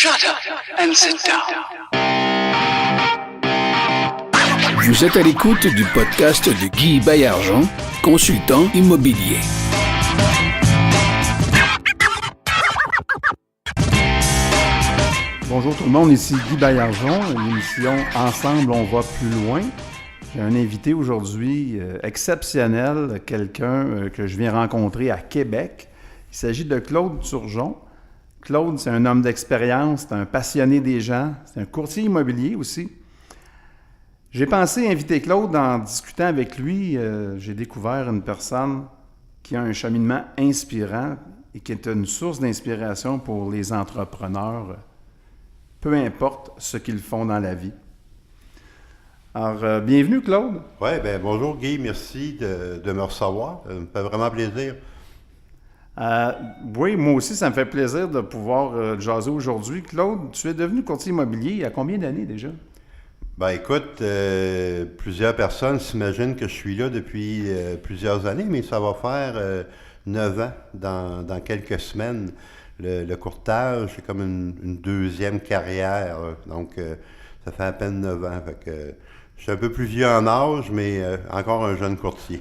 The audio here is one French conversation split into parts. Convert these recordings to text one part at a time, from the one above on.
Shut up and sit down. Vous êtes à l'écoute du podcast de Guy Baillargeon, consultant immobilier. Bonjour tout le monde, ici Guy Baillargeon, une émission Ensemble, on va plus loin. J'ai un invité aujourd'hui exceptionnel, quelqu'un que je viens rencontrer à Québec. Il s'agit de Claude Turgeon. Claude, c'est un homme d'expérience, c'est un passionné des gens, c'est un courtier immobilier aussi. J'ai pensé inviter Claude en discutant avec lui. J'ai découvert une personne qui a un cheminement inspirant et qui est une source d'inspiration pour les entrepreneurs, peu importe ce qu'ils font dans la vie. Alors, bienvenue Claude. Oui, bien bonjour Guy, merci de me recevoir. Ça me fait vraiment plaisir. Oui, moi aussi, ça me fait plaisir de pouvoir jaser aujourd'hui. Claude, tu es devenu courtier immobilier il y a combien d'années déjà? Ben écoute, plusieurs personnes s'imaginent que je suis là depuis plusieurs années, mais ça va faire 9 ans dans quelques semaines. Le courtage, c'est comme une deuxième carrière, donc ça fait à peine 9 ans. Fait que, je suis un peu plus vieux en âge, mais encore un jeune courtier.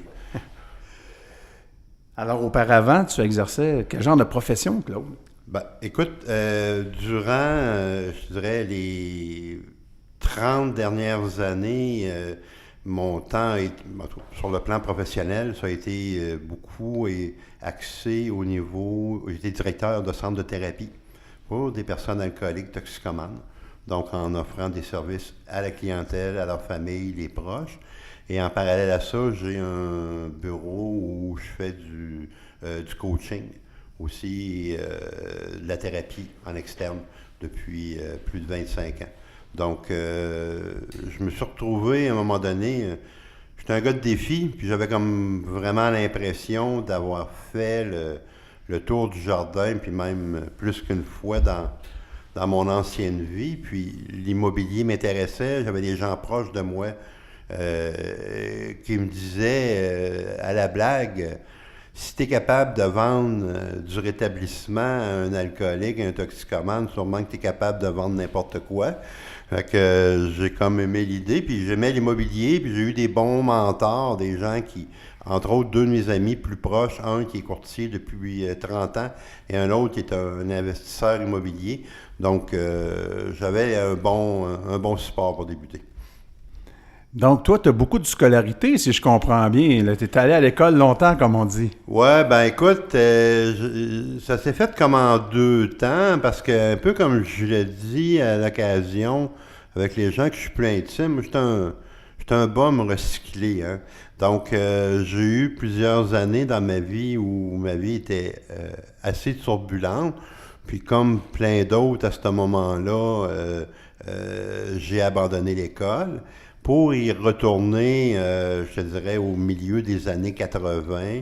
Alors, auparavant, tu exerçais quel genre de profession, Claude? Ben, écoute, durant, je dirais, les 30 dernières années, mon temps, sur le plan professionnel, ça a été beaucoup axé au niveau... J'étais directeur de centre de thérapie pour des personnes alcooliques toxicomanes, donc en offrant des services à la clientèle, à leur famille, les proches. Et en parallèle à ça, j'ai un bureau où je fais du coaching, aussi de la thérapie en externe depuis plus de 25 ans. Donc, je me suis retrouvé à un moment donné, j'étais un gars de défi, puis j'avais comme vraiment l'impression d'avoir fait le tour du jardin, puis même plus qu'une fois dans mon ancienne vie. Puis l'immobilier m'intéressait, j'avais des gens proches de moi qui me disaient à la blague, si tu es capable de vendre du rétablissement à un alcoolique, à un toxicomane, sûrement que tu es capable de vendre n'importe quoi. Fait que j'ai comme aimé l'idée, puis j'aimais l'immobilier, puis j'ai eu des bons mentors, des gens qui, entre autres, 2 de mes amis plus proches, un qui est courtier depuis 30 ans et un autre qui est un investisseur immobilier. Donc, j'avais un bon support pour débuter. Donc, toi, tu as beaucoup de scolarité, si je comprends bien. Tu es allé à l'école longtemps, comme on dit. Ouais, ben écoute, ça s'est fait comme en 2 temps, parce que un peu comme je l'ai dit à l'occasion, avec les gens que je suis plus intime, j'étais un bum recyclé, hein. Donc, j'ai eu plusieurs années dans ma vie où ma vie était assez turbulente. Puis comme plein d'autres à ce moment-là, j'ai abandonné l'école pour y retourner, je te dirais, au milieu des années 80.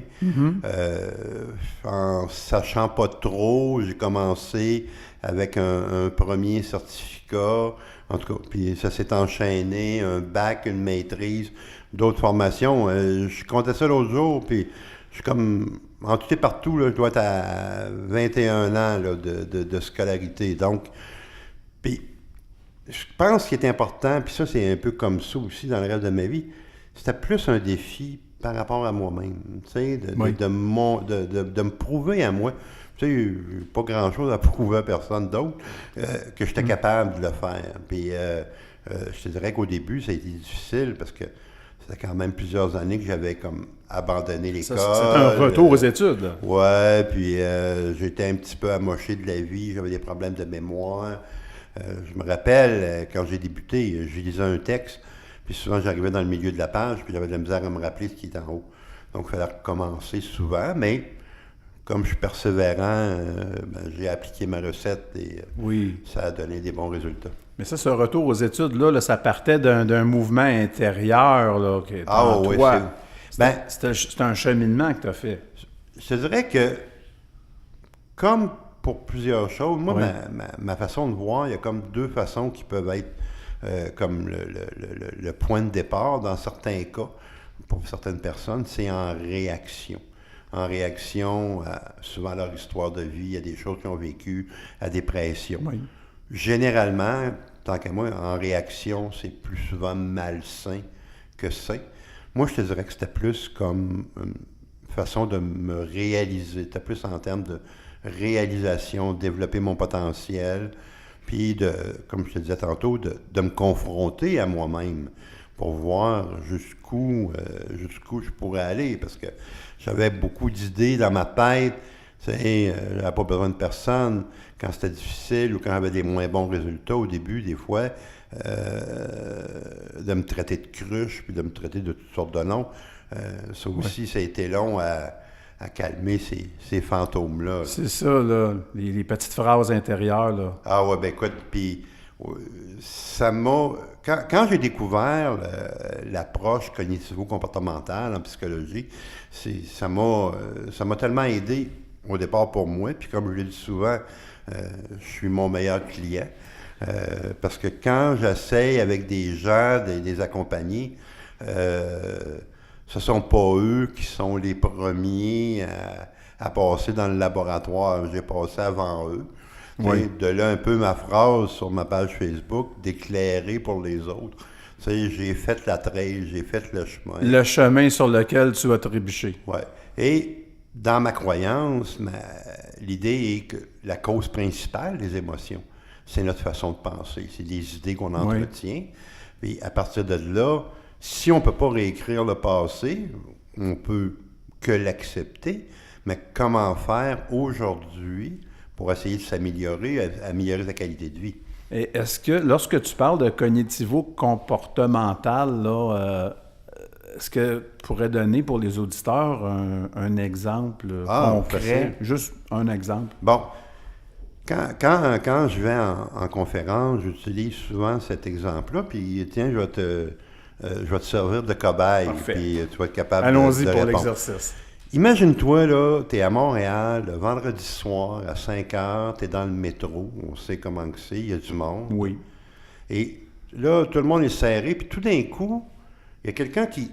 En sachant pas trop, j'ai commencé avec un premier certificat, en tout cas, puis ça s'est enchaîné, un bac, une maîtrise, d'autres formations. Je comptais ça l'autre jour, puis je suis comme, en tout et partout, là, je dois être à 21 ans là, de scolarité. Donc, puis je pense qu'il est important, puis ça, c'est un peu comme ça aussi dans le reste de ma vie, c'était plus un défi par rapport à moi-même, tu sais, de me prouver à moi. Tu sais, pas grand-chose à prouver à personne d'autre que j'étais capable de le faire. Puis, je te dirais qu'au début, ça a été difficile parce que c'était quand même plusieurs années que j'avais comme abandonné l'école. C'était un retour aux études, là. Ouais, puis j'étais un petit peu amoché de la vie, j'avais des problèmes de mémoire. Je me rappelle, quand j'ai débuté, je lisais un texte, puis souvent j'arrivais dans le milieu de la page, puis j'avais de la misère à me rappeler ce qui était en haut. Donc, il fallait recommencer souvent, mais comme je suis persévérant, j'ai appliqué ma recette et ça a donné des bons résultats. Mais ça, ce retour aux études, là, ça partait d'un mouvement intérieur, là, qui est en oui, toi. C'était un cheminement que tu as fait. Je te dirais que, comme pour plusieurs choses, moi, ma façon de voir, il y a comme 2 façons qui peuvent être comme le point de départ dans certains cas, pour certaines personnes, c'est en réaction. En réaction souvent à leur histoire de vie, à des choses qu'ils ont vécues, à des pressions. Oui. généralement, tant qu'à moi, en réaction, c'est plus souvent malsain que sain. Moi, je te dirais que c'était plus comme une façon de me réaliser. C'était plus en termes de réalisation, développer mon potentiel, puis comme je te disais tantôt, de me confronter à moi-même pour voir jusqu'où je pourrais aller, parce que j'avais beaucoup d'idées dans ma tête. J'avais pas besoin de personne. Quand c'était difficile ou quand j'avais des moins bons résultats au début, des fois, de me traiter de cruche, puis de me traiter de toutes sortes de noms. Ça aussi, ça a été long à calmer ces fantômes-là. C'est ça, là, les petites phrases intérieures, là. Ah ouais, ben écoute, puis ça m'a... Quand j'ai découvert l'approche cognitivo-comportementale en psychologie, ça m'a tellement aidé au départ pour moi, puis comme je l'ai dit souvent, je suis mon meilleur client. Parce que quand j'essaye avec des gens, des accompagnés, ce sont pas eux qui sont les premiers à passer dans le laboratoire. J'ai passé avant eux. Oui. De là un peu ma phrase sur ma page Facebook, d'éclairer pour les autres. J'ai fait la trail, j'ai fait le chemin. Le chemin sur lequel tu vas trébucher. Oui. Et dans ma croyance, l'idée est que la cause principale des émotions, c'est notre façon de penser. C'est des idées qu'on entretient. Puis à partir de là, si on ne peut pas réécrire le passé, on peut que l'accepter. Mais comment faire aujourd'hui pour essayer de s'améliorer, améliorer sa qualité de vie? Et est-ce que, lorsque tu parles de cognitivo-comportemental, là, est-ce que tu pourrais donner pour les auditeurs un exemple concret? Facile. Juste un exemple. Bon. Quand je vais en conférence, j'utilise souvent cet exemple-là, puis tiens, je vais te servir de cobaye, puis tu vas être capable de répondre. Allons-y pour l'exercice. Imagine-toi, là, tu es à Montréal, le vendredi soir, à 5 heures, tu es dans le métro, on sait comment que c'est, il y a du monde. Oui. Et là, tout le monde est serré, puis tout d'un coup, il y a quelqu'un qui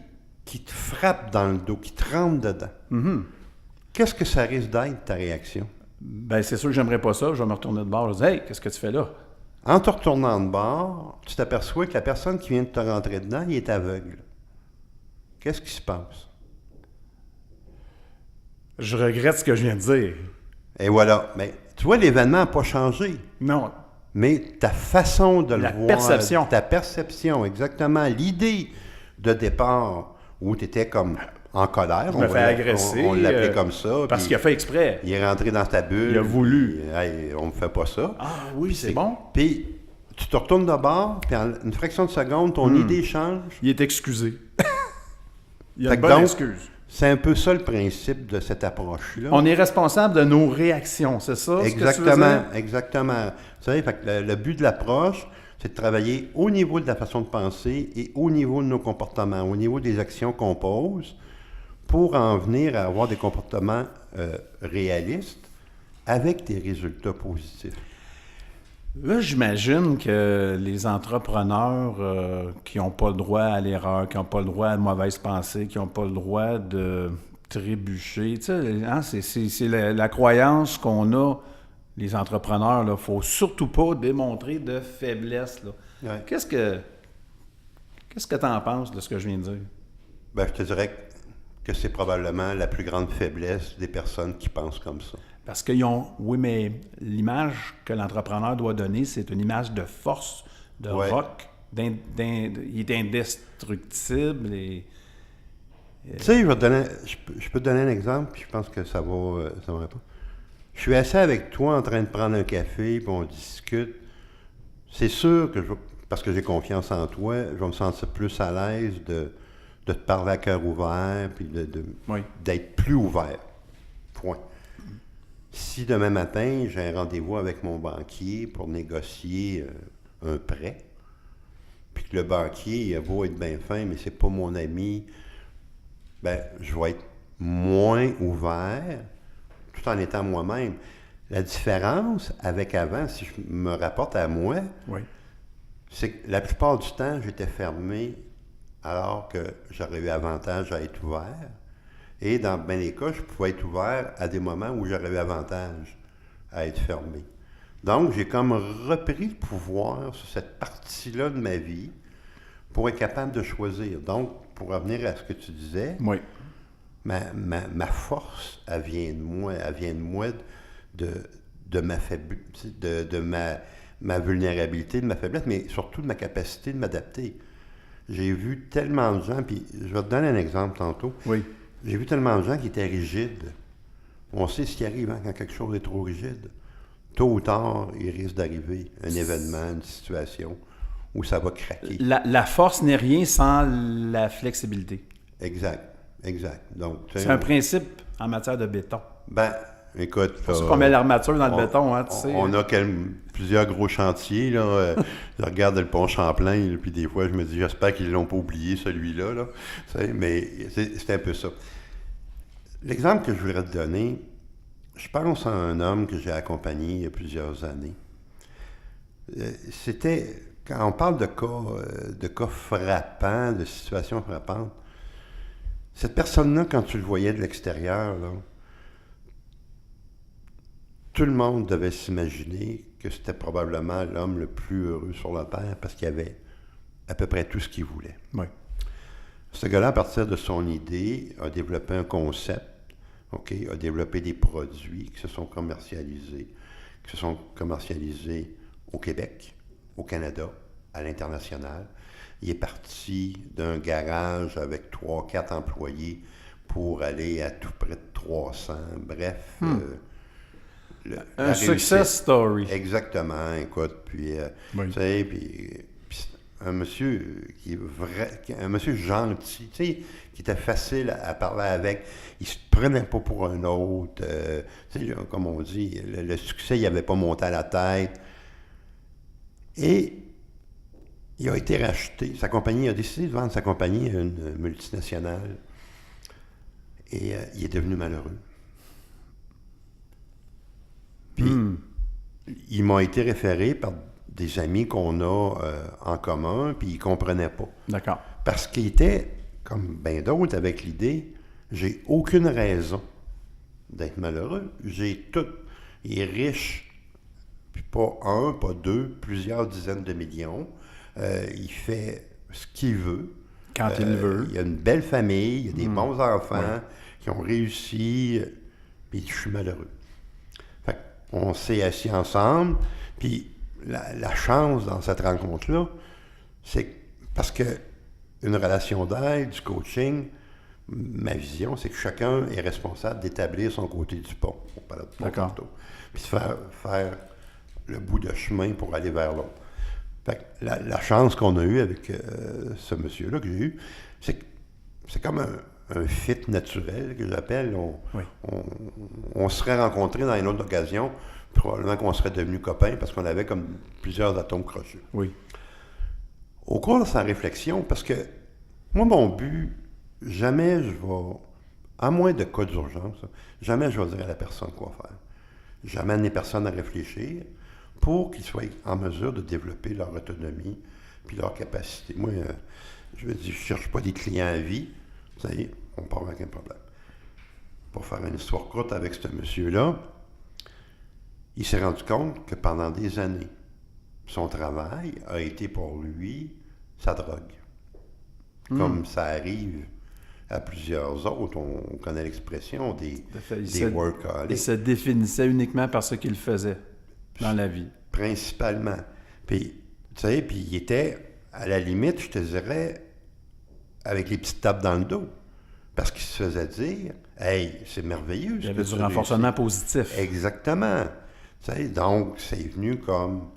te frappe dans le dos, qui te rentre dedans. Mm-hmm. Qu'est-ce que ça risque d'être, ta réaction? Bien, c'est sûr que j'aimerais pas ça. Je vais me retourner de bord. Je vais dire, hey, qu'est-ce que tu fais là? En te retournant de bord, tu t'aperçois que la personne qui vient de te rentrer dedans, il est aveugle. Qu'est-ce qui se passe? Je regrette ce que je viens de dire. Et voilà. Mais tu vois, l'événement n'a pas changé. Non. Mais ta façon de le voir... perception. Ta perception, exactement. L'idée de départ où tu étais comme en colère. Je me fais agresser. On l'appelait comme ça. Parce qu'il a fait exprès. Il est rentré dans ta bulle. Il a voulu. Puis, hey, on ne fait pas ça. Ah oui, c'est bon. Puis tu te retournes de bord, puis en une fraction de seconde, ton idée change. Il est excusé. Il a une Donc, bonne excuse. C'est un peu ça le principe de cette approche-là. On est responsable de nos réactions, c'est ça? Exactement, ce que tu veux dire? exactement. Vous savez, fait que le but de l'approche, c'est de travailler au niveau de la façon de penser et au niveau de nos comportements, au niveau des actions qu'on pose, pour en venir à avoir des comportements réalistes avec des résultats positifs. Là, j'imagine que les entrepreneurs qui n'ont pas le droit à l'erreur, qui n'ont pas le droit à la mauvaise pensée, qui n'ont pas le droit de trébucher, tu sais, hein, c'est la croyance qu'on a, les entrepreneurs, il ne faut surtout pas démontrer de faiblesse. Là. Ouais. Qu'est-ce que tu en penses de ce que je viens de dire? Ben, je te dirais que c'est probablement la plus grande faiblesse des personnes qui pensent comme ça. Parce qu'ils ont... Oui, mais l'image que l'entrepreneur doit donner, c'est une image de force, de rock. Il est indestructible. Et, tu sais, je peux te donner un exemple, puis je pense que ça va répondre. Je suis assis avec toi en train de prendre un café, puis on discute. C'est sûr que, parce que j'ai confiance en toi, je vais me sentir plus à l'aise de te parler à cœur ouvert, puis d'être plus ouvert. Point. Si demain matin, j'ai un rendez-vous avec mon banquier pour négocier un prêt, puis que le banquier, il a beau être bien fin, mais c'est pas mon ami, ben, je vais être moins ouvert, tout en étant moi-même. La différence avec avant, si je me rapporte à moi, c'est que la plupart du temps, j'étais fermé alors que j'aurais eu avantage à être ouvert. Et dans bien des cas, je pouvais être ouvert à des moments où j'aurais eu avantage à être fermé. Donc, j'ai comme repris le pouvoir sur cette partie-là de ma vie pour être capable de choisir. Donc, pour revenir à ce que tu disais, Oui. ma force, elle vient de moi, de ma faiblesse, de ma vulnérabilité, de ma faiblesse, mais surtout de ma capacité de m'adapter. J'ai vu tellement de gens, puis je vais te donner un exemple tantôt. Oui. J'ai vu tellement de gens qui étaient rigides. On sait ce qui arrive quand quelque chose est trop rigide. Tôt ou tard, il risque d'arriver un événement, une situation où ça va craquer. La force n'est rien sans la flexibilité. Exact. Donc, C'est un principe en matière de béton. Ben, écoute... C'est pour ça qu'on met l'armature dans le béton, hein, tu sais. On a plusieurs gros chantiers, là. Je regarde le pont Champlain, là, puis des fois, je me dis, j'espère qu'ils ne l'ont pas oublié, celui-là, là. Mais c'est un peu ça. L'exemple que je voudrais te donner, je pense à un homme que j'ai accompagné il y a plusieurs années. C'était, quand on parle de cas frappants, de situations frappantes, cette personne-là, quand tu le voyais de l'extérieur, là, tout le monde devait s'imaginer que c'était probablement l'homme le plus heureux sur la Terre parce qu'il avait à peu près tout ce qu'il voulait. Oui. Ce gars-là, à partir de son idée, a développé un concept, a développé des produits qui se sont commercialisés au Québec, au Canada, à l'international. Il est parti d'un garage avec 3-4 employés pour aller à tout près de 300. Bref, un success story. Exactement, écoute. Puis, oui. Tu sais, puis un monsieur qui est un monsieur gentil, tu sais, qui était facile à parler avec. Il se prenait pas pour un autre. Tu sais, comme on dit, le succès, il n'avait pas monté à la tête. Et il a été racheté. Sa compagnie a décidé de vendre sa compagnie à une multinationale. Et il est devenu malheureux. Puis, il m'a été référé par des amis qu'on a en commun, puis il ne comprenait pas. D'accord. Parce qu'il était, comme bien d'autres, avec l'idée, j'ai aucune raison d'être malheureux. J'ai tout. Il est riche, puis pas un, pas deux, plusieurs dizaines de millions. Il fait ce qu'il veut. Quand il veut. Il a une belle famille, il a des bons enfants qui ont réussi, puis je suis malheureux. Fait qu'on s'est assis ensemble, puis la chance dans cette rencontre-là, c'est parce que une relation d'aide, du coaching, ma vision, c'est que chacun est responsable d'établir son côté du pont. On parlait de pont tantôt. Puis de faire le bout de chemin pour aller vers l'autre. Fait que la chance qu'on a eue avec ce monsieur-là que j'ai eu, c'est comme un fit naturel que j'appelle. On serait rencontrés dans une autre occasion, probablement qu'on serait devenus copains parce qu'on avait comme plusieurs atomes crochus. Oui. Au cours de sa réflexion, parce que moi, mon but, jamais je vais, à moins de cas d'urgence, jamais je vais dire à la personne quoi faire. J'amène les personnes à réfléchir pour qu'ils soient en mesure de développer leur autonomie puis leur capacité. Moi, je me dis, je ne cherche pas des clients à vie. Vous savez, on part avec un problème. Pour faire une histoire courte avec ce monsieur-là, il s'est rendu compte que pendant des années, son travail a été pour lui sa drogue. Comme ça arrive à plusieurs autres. On connaît l'expression des workaholics. Il se définissait uniquement par ce qu'il faisait dans la vie. Principalement. Puis, tu sais, puis il était, à la limite, je te dirais, avec les petites tapes dans le dos. Parce qu'il se faisait dire, « Hey, c'est merveilleux. » Il y avait du renforcement positif. Exactement. Tu sais, donc, c'est venu comme...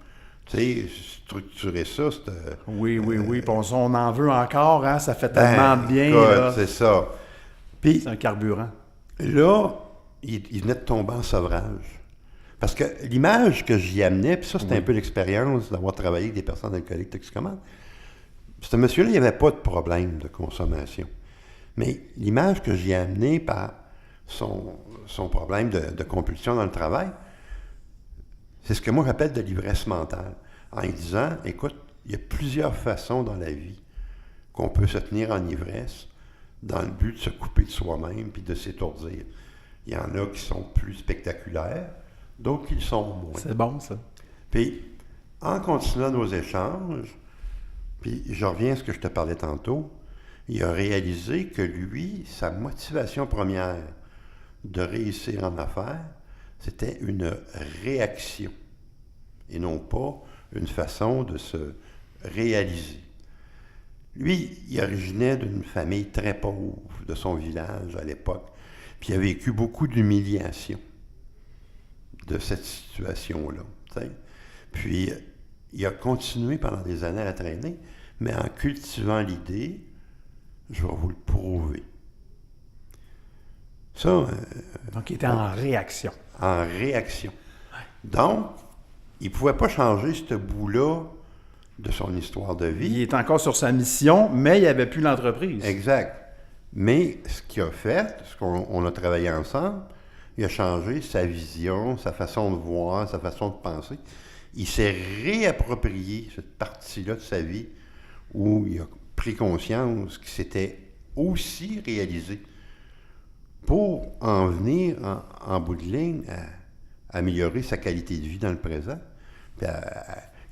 Tu sais, structurer ça, c'est... Oui. Puis on en veut encore, hein? Ça fait tellement de bien. Là. C'est ça. Puis, c'est un carburant. Là, il venait de tomber en sevrage. Parce que l'image que j'y amenais, puis ça, c'était un peu l'expérience d'avoir travaillé avec des personnes alcooliques toxicomanes. Ce monsieur-là, il n'y avait pas de problème de consommation. Mais l'image que j'y ai amenée par son problème de compulsion dans le travail, c'est ce que moi j'appelle de l'ivresse mentale. En disant, écoute, il y a plusieurs façons dans la vie qu'on peut se tenir en ivresse dans le but de se couper de soi-même puis de s'étourdir. Il y en a qui sont plus spectaculaires, d'autres qui le sont moins. C'est bon, ça. Puis, en continuant nos échanges, puis je reviens à ce que je te parlais tantôt, il a réalisé que lui, sa motivation première de réussir en affaires, c'était une réaction et non pas une façon de se réaliser. Lui, il originait d'une famille très pauvre de son village à l'époque, puis il a vécu beaucoup d'humiliation de cette situation-là. T'sais. Puis, il a continué pendant des années à la traîner, mais en cultivant l'idée, je vais vous le prouver. Ça... Donc, il était en réaction. En réaction. Donc, il ne pouvait pas changer ce bout-là de son histoire de vie. Il est encore sur sa mission, mais il n'y avait plus l'entreprise. Exact. Mais ce qu'il a fait, ce qu'on a travaillé ensemble, il a changé sa vision, sa façon de voir, sa façon de penser. Il s'est réapproprié cette partie-là de sa vie où il a pris conscience qu'il s'était aussi réalisé pour en venir, en bout de ligne, à améliorer sa qualité de vie dans le présent. Puis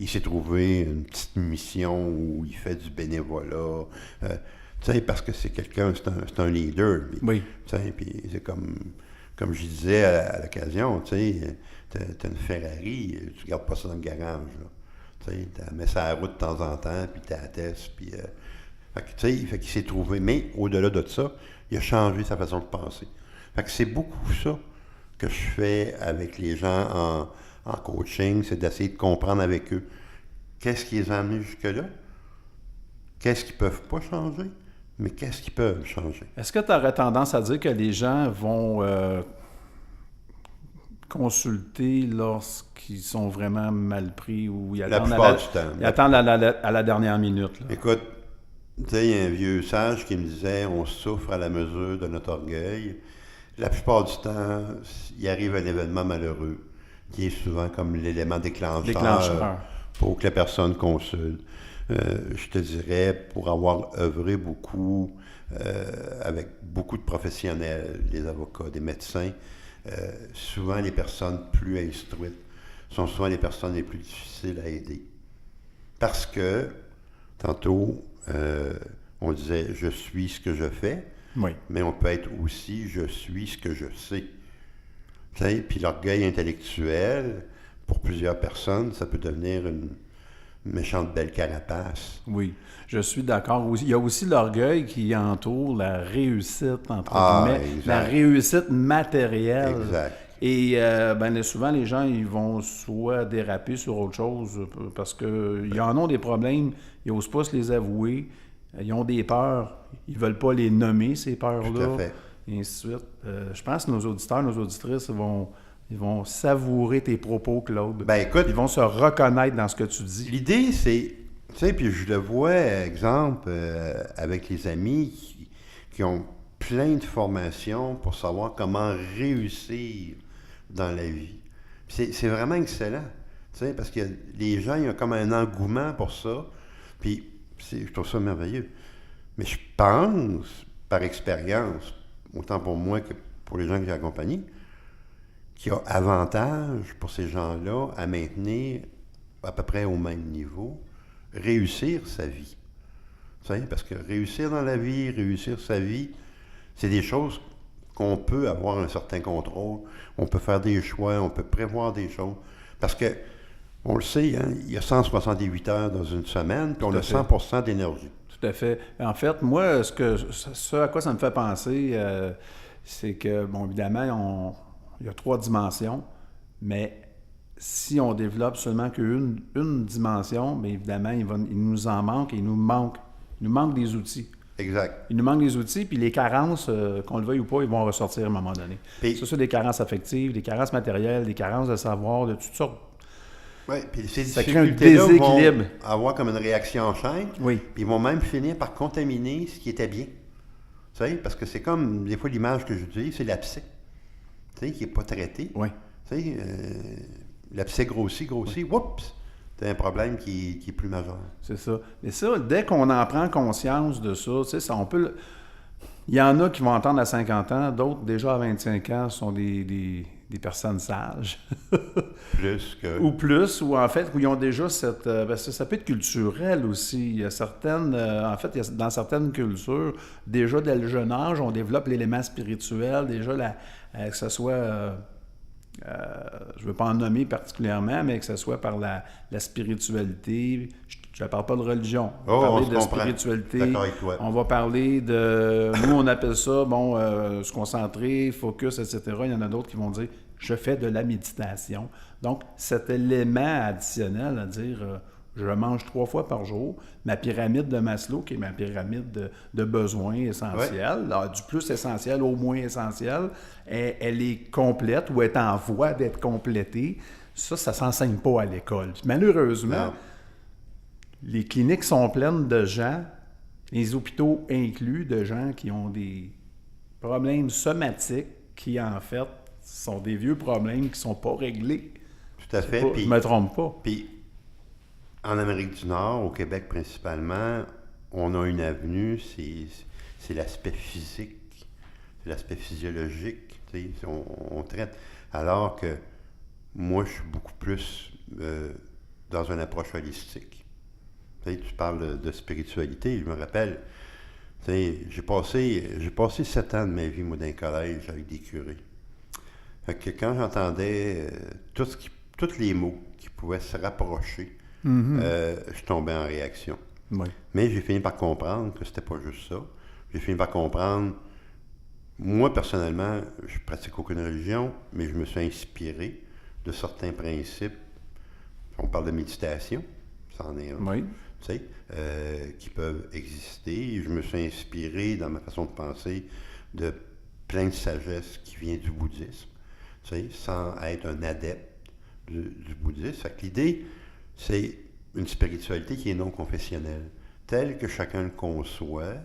il s'est trouvé une petite mission où il fait du bénévolat, tu sais, parce que c'est quelqu'un, c'est un leader. Puis, oui. Tu sais, puis c'est comme je disais à l'occasion, tu sais, t'as une Ferrari, tu gardes pas ça dans le garage, là. Tu sais, tu mets ça à la route de temps en temps, puis tu attestes, puis... fait qu'il s'est trouvé, mais au-delà de ça, il a changé sa façon de penser. Fait que c'est beaucoup ça que je fais avec les gens en coaching, c'est d'essayer de comprendre avec eux qu'est-ce qui les a amenés jusque-là, qu'est-ce qu'ils ne peuvent pas changer, mais qu'est-ce qu'ils peuvent changer. Est-ce que tu aurais tendance à dire que les gens vont consulter lorsqu'ils sont vraiment mal pris ou ils attendent, à la dernière minute? Là? Écoute, tu sais, il y a un vieux sage qui me disait « On souffre à la mesure de notre orgueil ». La plupart du temps, il arrive un événement malheureux qui est souvent comme l'élément déclencheur pour que la personne consulte. Je te dirais, pour avoir œuvré beaucoup avec beaucoup de professionnels, des avocats, des médecins, souvent les personnes plus instruites sont souvent les personnes les plus difficiles à aider. Parce que, tantôt, on disait « je suis ce que je fais oui. », mais on peut être aussi « je suis ce que je sais ». Puis l'orgueil intellectuel, pour plusieurs personnes, ça peut devenir une méchante belle carapace. Oui, je suis d'accord. Il y a aussi l'orgueil qui entoure la réussite, entre guillemets, exact. La réussite matérielle. Exact. Et souvent, les gens, ils vont soit déraper sur autre chose parce qu'ils en ont des problèmes, ils n'osent pas se les avouer, ils ont des peurs, ils ne veulent pas les nommer, ces peurs-là. Tout à fait. Et ainsi de suite. Je pense que nos auditeurs, nos auditrices ils vont savourer tes propos, Claude. Ben écoute, ils vont se reconnaître dans ce que tu dis. L'idée, c'est, tu sais, puis je le vois, exemple, avec les amis qui ont plein de formations pour savoir comment réussir dans la vie. C'est vraiment excellent, tu sais, parce que les gens, ils ont comme un engouement pour ça, puis je trouve ça merveilleux. Mais je pense, par expérience, autant pour moi que pour les gens que j'ai accompagnés, qu'il y a avantage pour ces gens-là à maintenir à peu près au même niveau, réussir sa vie. Tu sais, parce que réussir dans la vie, réussir sa vie, c'est des choses qu'on peut avoir un certain contrôle, on peut faire des choix, on peut prévoir des choses. Parce que, on le sait, hein, il y a 168 heures dans une semaine, puis on a 100% d'énergie. Tout à fait. En fait, moi, ce à quoi ça me fait penser, c'est que, bon, évidemment, il y a 3 dimensions, mais si on développe seulement qu'une dimension, bien évidemment, il nous en manque et il nous manque des outils. Exact. Il nous manque des outils, puis les carences, qu'on le veuille ou pas, ils vont ressortir à un moment donné. Puis, ça, c'est des carences affectives, des carences matérielles, des carences de savoir, de toutes sortes. Oui, puis ces ça crée un difficultés-là déséquilibre. vont avoir comme une réaction en chaîne, oui. Puis ils vont même finir par contaminer ce qui était bien. Tu sais, parce que c'est comme, des fois, l'image que j'utilise, c'est l'abcès, tu sais, qui n'est pas traité. Oui. Tu sais, l'abcès grossit, oui. Oups! C'est un problème qui est plus majeur. C'est ça. Mais ça, dès qu'on en prend conscience de ça, tu sais, ça, on peut... Il y en a qui vont entendre à 50 ans, d'autres déjà à 25 ans sont des des personnes sages. Plus que... Ou plus, ou en fait, où ils ont déjà cette... ça peut être culturel aussi. Il y a certaines... en fait, dans certaines cultures, déjà dès le jeune âge, on développe l'élément spirituel, déjà que ce soit... je ne veux pas en nommer particulièrement, mais que ce soit par la spiritualité. Je ne parle pas de religion. On va parler de spiritualité. D'accord avec toi. On va parler de... Nous, on appelle ça, se concentrer, focus, etc. Il y en a d'autres qui vont dire, je fais de la méditation. Donc, cet élément additionnel à dire, je mange 3 fois par jour, ma pyramide de Maslow, qui est ma pyramide de besoins essentiels, du plus essentiel au moins essentiel, elle est complète ou est en voie d'être complétée. Ça ne s'enseigne pas à l'école. Puis malheureusement, les cliniques sont pleines de gens, les hôpitaux inclus, de gens qui ont des problèmes somatiques qui, en fait, sont des vieux problèmes qui ne sont pas réglés. Tout à fait. Je ne me trompe pas. Puis, en Amérique du Nord, au Québec principalement, on a une avenue, c'est l'aspect physique, c'est l'aspect physiologique, on traite. Alors que moi, je suis beaucoup plus dans une approche holistique. Tu parles de spiritualité, je me rappelle, j'ai passé 7 ans de ma vie, moi, dans un collège avec des curés. Fait que quand j'entendais tous les mots qui pouvaient se rapprocher, je tombais en réaction. Oui. Mais j'ai fini par comprendre que c'était pas juste ça. J'ai fini par comprendre, moi, personnellement, je pratique aucune religion, mais je me suis inspiré de certains principes. On parle de méditation, ça en est un. Oui. Qui peuvent exister. Je me suis inspiré dans ma façon de penser de plein de sagesse qui vient du bouddhisme, sans être un adepte du bouddhisme. Fait que l'idée, c'est une spiritualité qui est non confessionnelle, telle que chacun le conçoit,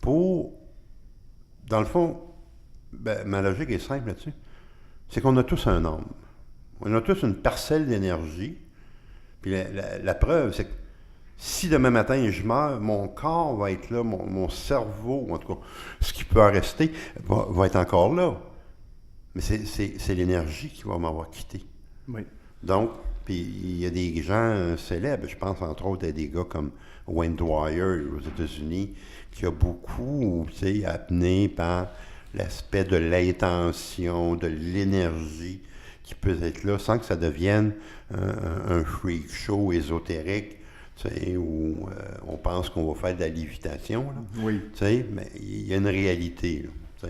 pour, dans le fond, ma logique est simple là-dessus, c'est qu'on a tous un âme. On a tous une parcelle d'énergie, puis la preuve, c'est que si demain matin je meurs, mon corps va être là, mon cerveau, en tout cas, ce qui peut en rester, va être encore là. Mais c'est l'énergie qui va m'avoir quitté. Oui. Donc, puis il y a des gens célèbres, je pense entre autres à des gars comme Wayne Dwyer aux États-Unis, qui a beaucoup, amené par l'aspect de l'intention, de l'énergie qui peut être là, sans que ça devienne un freak show ésotérique, où on pense qu'on va faire de la lévitation. Là. Oui. Mais il y a une réalité là,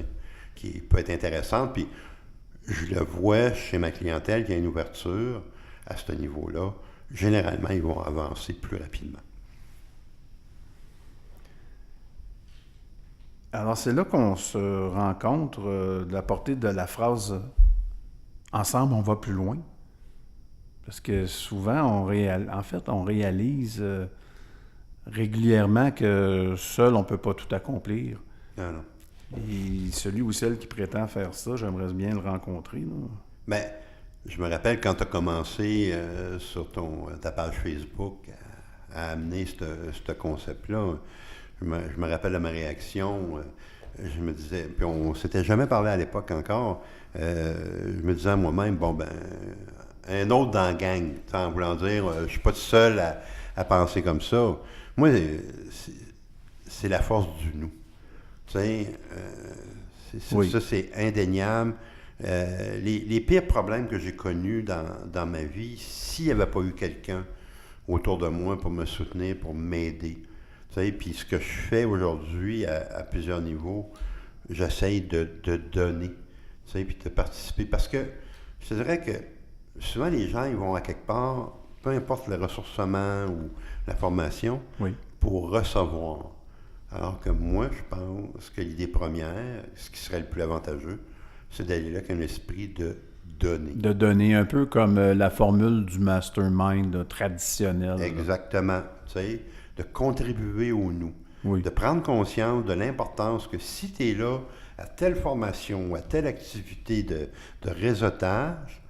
qui peut être intéressante. Puis je le vois chez ma clientèle qui a une ouverture à ce niveau-là. Généralement, ils vont avancer plus rapidement. Alors, c'est là qu'on se rend compte de la portée de la phrase « Ensemble, on va plus loin ». Parce que souvent, on réalise régulièrement que seul, on ne peut pas tout accomplir. Non. Et celui ou celle qui prétend faire ça, j'aimerais bien le rencontrer. Là. Bien, je me rappelle quand tu as commencé sur ta page Facebook à amener ce concept-là, je me rappelle de ma réaction. Je me disais, puis on ne s'était jamais parlé à l'époque encore, je me disais à moi-même, un autre dans la gang, en voulant dire, je ne suis pas tout seul à penser comme ça. Moi, c'est la force du nous. Oui. Ça, c'est indéniable. Les pires problèmes que j'ai connus dans ma vie, s'il n'y avait pas eu quelqu'un autour de moi pour me soutenir, pour m'aider. Puis ce que je fais aujourd'hui à plusieurs niveaux, j'essaye de donner, puis de participer. Parce que je te dirais que souvent, les gens, ils vont à quelque part, peu importe le ressourcement ou la formation, pour recevoir. Alors que moi, je pense que l'idée première, ce qui serait le plus avantageux, c'est d'aller là avec un esprit de donner. De donner, un peu comme la formule du mastermind traditionnel. Exactement. De contribuer au nous. Oui. De prendre conscience de l'importance que si tu es là à telle formation ou à telle activité de réseautage,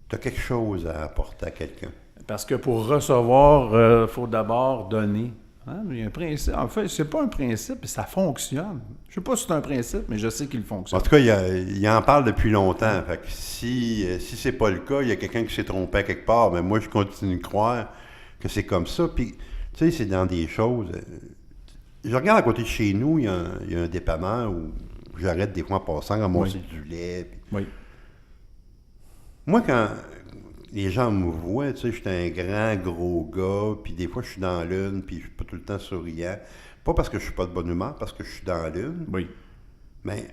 tu as quelque chose à apporter à quelqu'un. Parce que pour recevoir, il faut d'abord donner Hein? Il y a un principe. En fait, c'est pas un principe, mais ça fonctionne. Je sais pas si c'est un principe, mais je sais qu'il fonctionne. En tout cas, il en parle depuis longtemps. Fait que si c'est pas le cas, il y a quelqu'un qui s'est trompé à quelque part, mais moi, je continue de croire que c'est comme ça. Puis, tu sais, c'est dans des choses... je regarde à côté de chez nous, il y a un dépanneur où j'arrête des fois en passant à ramasser du lait. Puis... Oui. Moi, quand les gens me voient, tu sais, je suis un grand, gros gars, puis des fois, je suis dans l'une, puis je suis pas tout le temps souriant. Pas parce que je suis pas de bonne humeur, parce que je suis dans l'une. Oui. Mais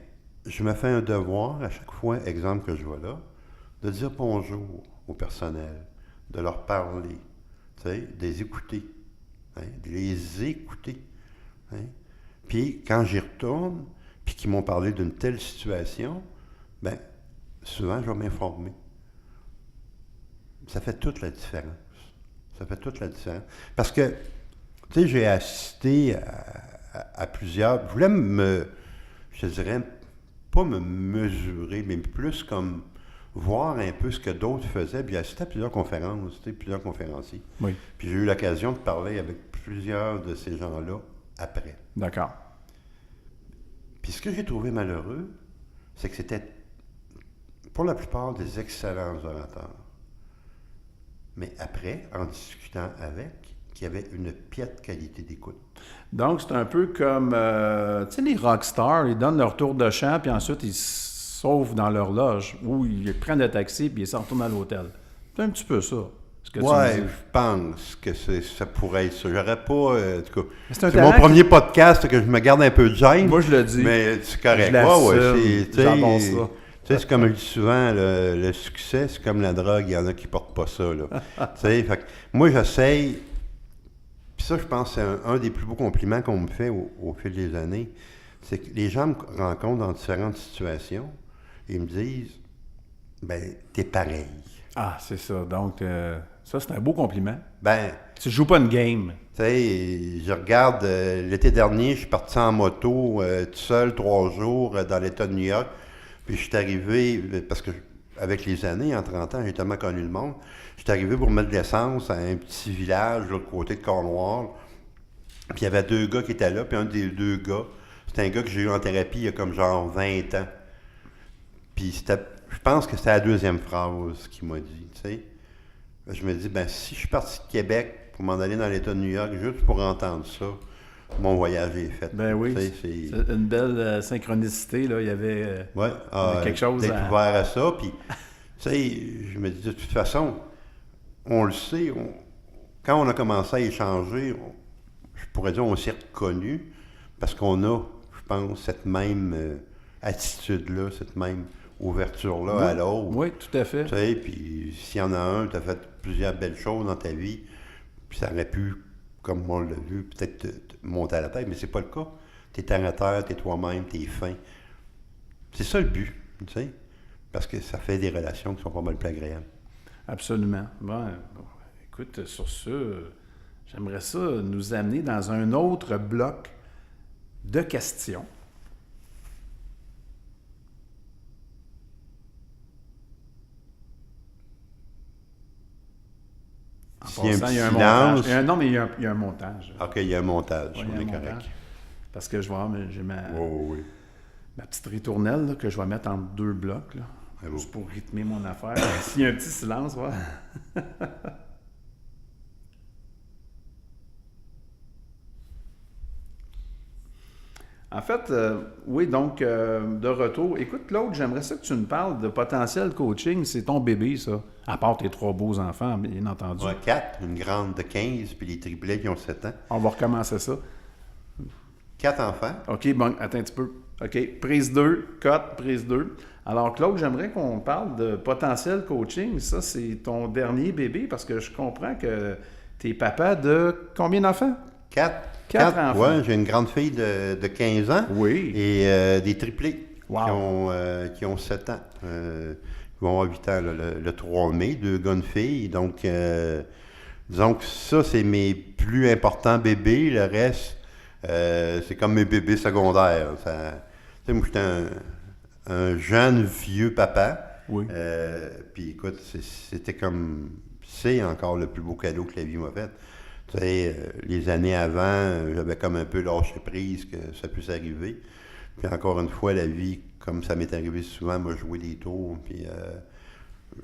je me fais un devoir, à chaque fois, exemple que je vais là, de dire bonjour au personnel, de leur parler, tu sais, de les écouter, hein, de les écouter. Hein. Puis, quand j'y retourne, puis qu'ils m'ont parlé d'une telle situation, bien, souvent, je vais m'informer. Ça fait toute la différence. Ça fait toute la différence. Parce que, tu sais, j'ai assisté à plusieurs... Je voulais je dirais, pas me mesurer, mais plus comme voir un peu ce que d'autres faisaient. Puis j'ai assisté à plusieurs conférences, tu sais, plusieurs conférenciers. Oui. Puis j'ai eu l'occasion de parler avec plusieurs de ces gens-là après. D'accord. Puis ce que j'ai trouvé malheureux, c'est que c'était, pour la plupart, des excellents orateurs. Mais après, en discutant avec, qu'il y avait une piètre qualité d'écoute. Donc, c'est un peu comme, tu sais, les rockstars, ils donnent leur tour de chant, puis ensuite, ils se sauvent dans leur loge, ou ils prennent le taxi, puis ils s'en retournent à l'hôtel. C'est un petit peu ça, ce que tu me dis. Je pense que ça pourrait être ça. J'aurais pas, en tout cas, c'est mon premier podcast que je me garde un peu de gêne. Moi, je le dis. Mais c'est correct. Ça. Tu sais, c'est comme je dis souvent, le succès, c'est comme la drogue, il y en a qui portent pas ça, là. Tu sais, fait que moi, j'essaye, puis ça, je pense que c'est un des plus beaux compliments qu'on me fait au fil des années, c'est que les gens me rencontrent dans différentes situations et ils me disent, ben, t'es pareil. Ah, c'est ça. Donc, ça, c'est un beau compliment. Ben... Tu joues pas une game. Tu sais, je regarde, l'été dernier, je suis parti en moto tout seul 3 jours dans l'État de New York. Puis je suis arrivé, parce que avec les années, en 30 ans, j'ai tellement connu le monde, je suis arrivé pour mettre de l'essence à un petit village de l'autre côté de Cornwall. Puis il y avait 2 gars qui étaient là, puis un des 2 gars, c'était un gars que j'ai eu en thérapie il y a comme genre 20 ans. Puis je pense que c'était la 2e phrase qu'il m'a dit, tu sais. Je me dis, ben si je suis parti de Québec pour m'en aller dans l'État de New York juste pour entendre ça, mon voyage est fait. Ben oui, c'est une belle synchronicité, là. Il y avait, quelque chose d'être ouvert à ça. Puis, tu sais, je me dis, de toute façon, on le sait, quand on a commencé à échanger, je pourrais dire on s'est reconnus parce qu'on a, je pense, cette même attitude-là, cette même ouverture-là à l'autre. Oui, tout à fait. Tu sais, puis s'il y en a un, tu as fait plusieurs belles choses dans ta vie, puis ça aurait pu, comme on l'a vu, peut-être te monter à la tête, mais c'est pas le cas. T'es terre à terre, t'es toi-même, t'es fin. C'est ça le but, tu sais, parce que ça fait des relations qui sont pas mal plus agréables. Absolument. Bon, écoute, sur ce, j'aimerais ça nous amener dans un autre bloc de questions. S'il y a un petit il y a un silence... montage. Non, mais il y a un montage. OK, il y a un montage, Oui, on est correct. Parce que je vois, j'ai ma petite ritournelle là, que je vais mettre entre 2 blocs, là, juste pour rythmer mon affaire. S'il y a un petit silence, voilà. En fait, oui, donc, de retour. Écoute, Claude, j'aimerais ça que tu nous parles de potentiel coaching. C'est ton bébé, ça. À part tes 3 beaux enfants, bien entendu. Ouais, 4, une grande de 15, puis les triplets qui ont 7 ans. On va recommencer ça. 4 enfants. OK, bon, attends un petit peu. OK, prise 2, cote, prise 2. Alors, Claude, j'aimerais qu'on parle de potentiel coaching. Ça, c'est ton dernier bébé, parce que je comprends que tu es papa de combien d'enfants? 4 enfants. Oui, j'ai une grande fille de 15 ans. Oui. Et des triplés wow. qui ont 7 ans. Ils vont avoir 8 ans le 3 mai, 2 gars, une fille. Donc, disons que ça, c'est mes plus importants bébés. Le reste, c'est comme mes bébés secondaires. Tu sais, moi, j'étais un jeune, vieux papa. Oui. Puis écoute, c'était comme... C'est encore le plus beau cadeau que la vie m'a fait. Tu sais, les années avant, j'avais comme un peu lâché prise que ça puisse arriver. Puis encore une fois, la vie, comme ça m'est arrivé souvent, m'a joué des tours. Puis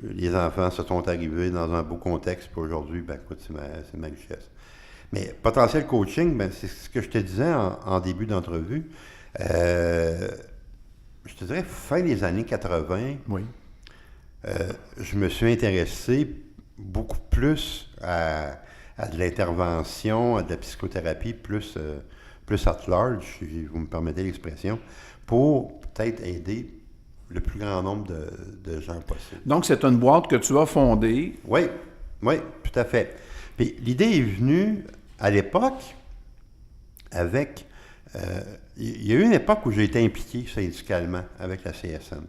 les enfants se sont arrivés dans un beau contexte. Puis aujourd'hui, ben écoute, c'est ma richesse. Mais potentiel coaching, ben, c'est ce que je te disais en début d'entrevue. Je te dirais, fin des années 80, Oui. je me suis intéressé beaucoup plus à de l'intervention, à de la psychothérapie, plus at large, si vous me permettez l'expression, pour peut-être aider le plus grand nombre de gens possible. Donc, c'est une boîte que tu as fondée. Oui, tout à fait. Puis l'idée est venue à l'époque avec... il y a eu une époque où j'ai été impliqué syndicalement avec la CSN,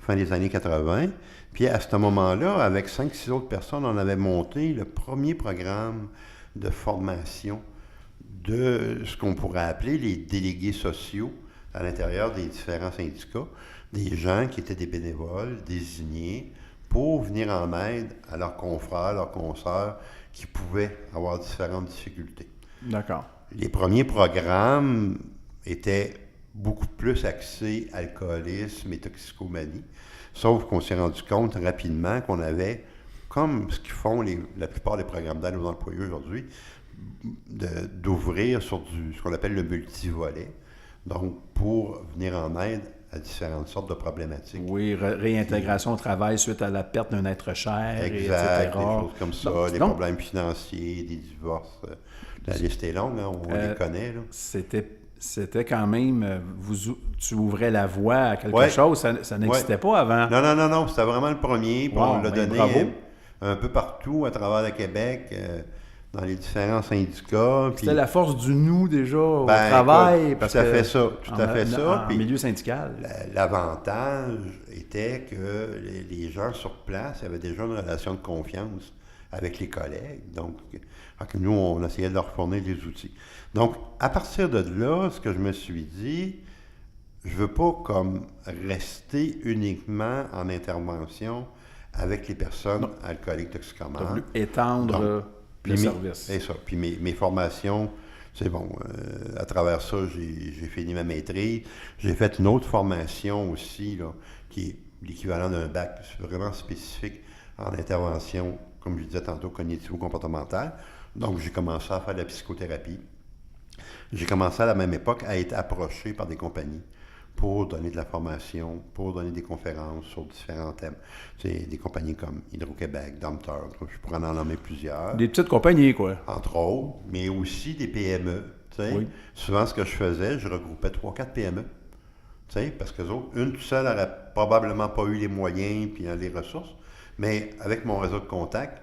fin des années 80. Puis à ce moment-là, avec 5-6 autres personnes, on avait monté le premier programme de formation de ce qu'on pourrait appeler les délégués sociaux à l'intérieur des différents syndicats, des gens qui étaient des bénévoles désignés pour venir en aide à leurs confrères, leurs consoeurs qui pouvaient avoir différentes difficultés. D'accord. Les premiers programmes étaient beaucoup plus axés alcoolisme et toxicomanie, sauf qu'on s'est rendu compte rapidement qu'on avait, comme ce qu'ils font la plupart des programmes d'aide aux employés aujourd'hui, d'ouvrir sur ce qu'on appelle le multivolet, donc pour venir en aide à différentes sortes de problématiques. Oui, réintégration au travail suite à la perte d'un être cher, exact, etc. des choses comme ça, Donc, des problèmes financiers, des divorces. La liste est longue, hein, on les connaît. Là. C'était quand même... tu ouvrais la voie à quelque chose, ça n'existait pas avant. Non, c'était vraiment le premier. Puis on l'a donné un peu partout à travers le Québec, dans les différents syndicats. C'était la force du nous déjà au travail. Écoute, tout à fait ça. En milieu syndical. L'avantage était que les gens sur place avaient déjà une relation de confiance avec les collègues. Donc, nous, on essayait de leur fournir des outils. Donc, à partir de là, ce que je me suis dit, je veux pas comme rester uniquement en intervention avec les personnes alcooliques toxicomanes. Tu as voulu étendre le service. C'est ça. Puis mes formations, c'est bon. À travers ça, j'ai fini ma maîtrise. J'ai fait une autre formation aussi, là, qui est l'équivalent d'un bac vraiment spécifique en intervention, comme je disais tantôt, cognitivo-comportementale. Donc, j'ai commencé à faire de la psychothérapie. J'ai commencé à la même époque à être approché par des compagnies pour donner de la formation, pour donner des conférences sur différents thèmes. C'est des compagnies comme Hydro-Québec, Domtar, je pourrais en nommer plusieurs. Des petites compagnies, quoi. Entre autres, mais aussi des PME. Oui. Souvent, ce que je faisais, je regroupais 3-4 PME. Parce que autres, une toute seule n'aurait probablement pas eu les moyens et les ressources. Mais avec mon réseau de contacts,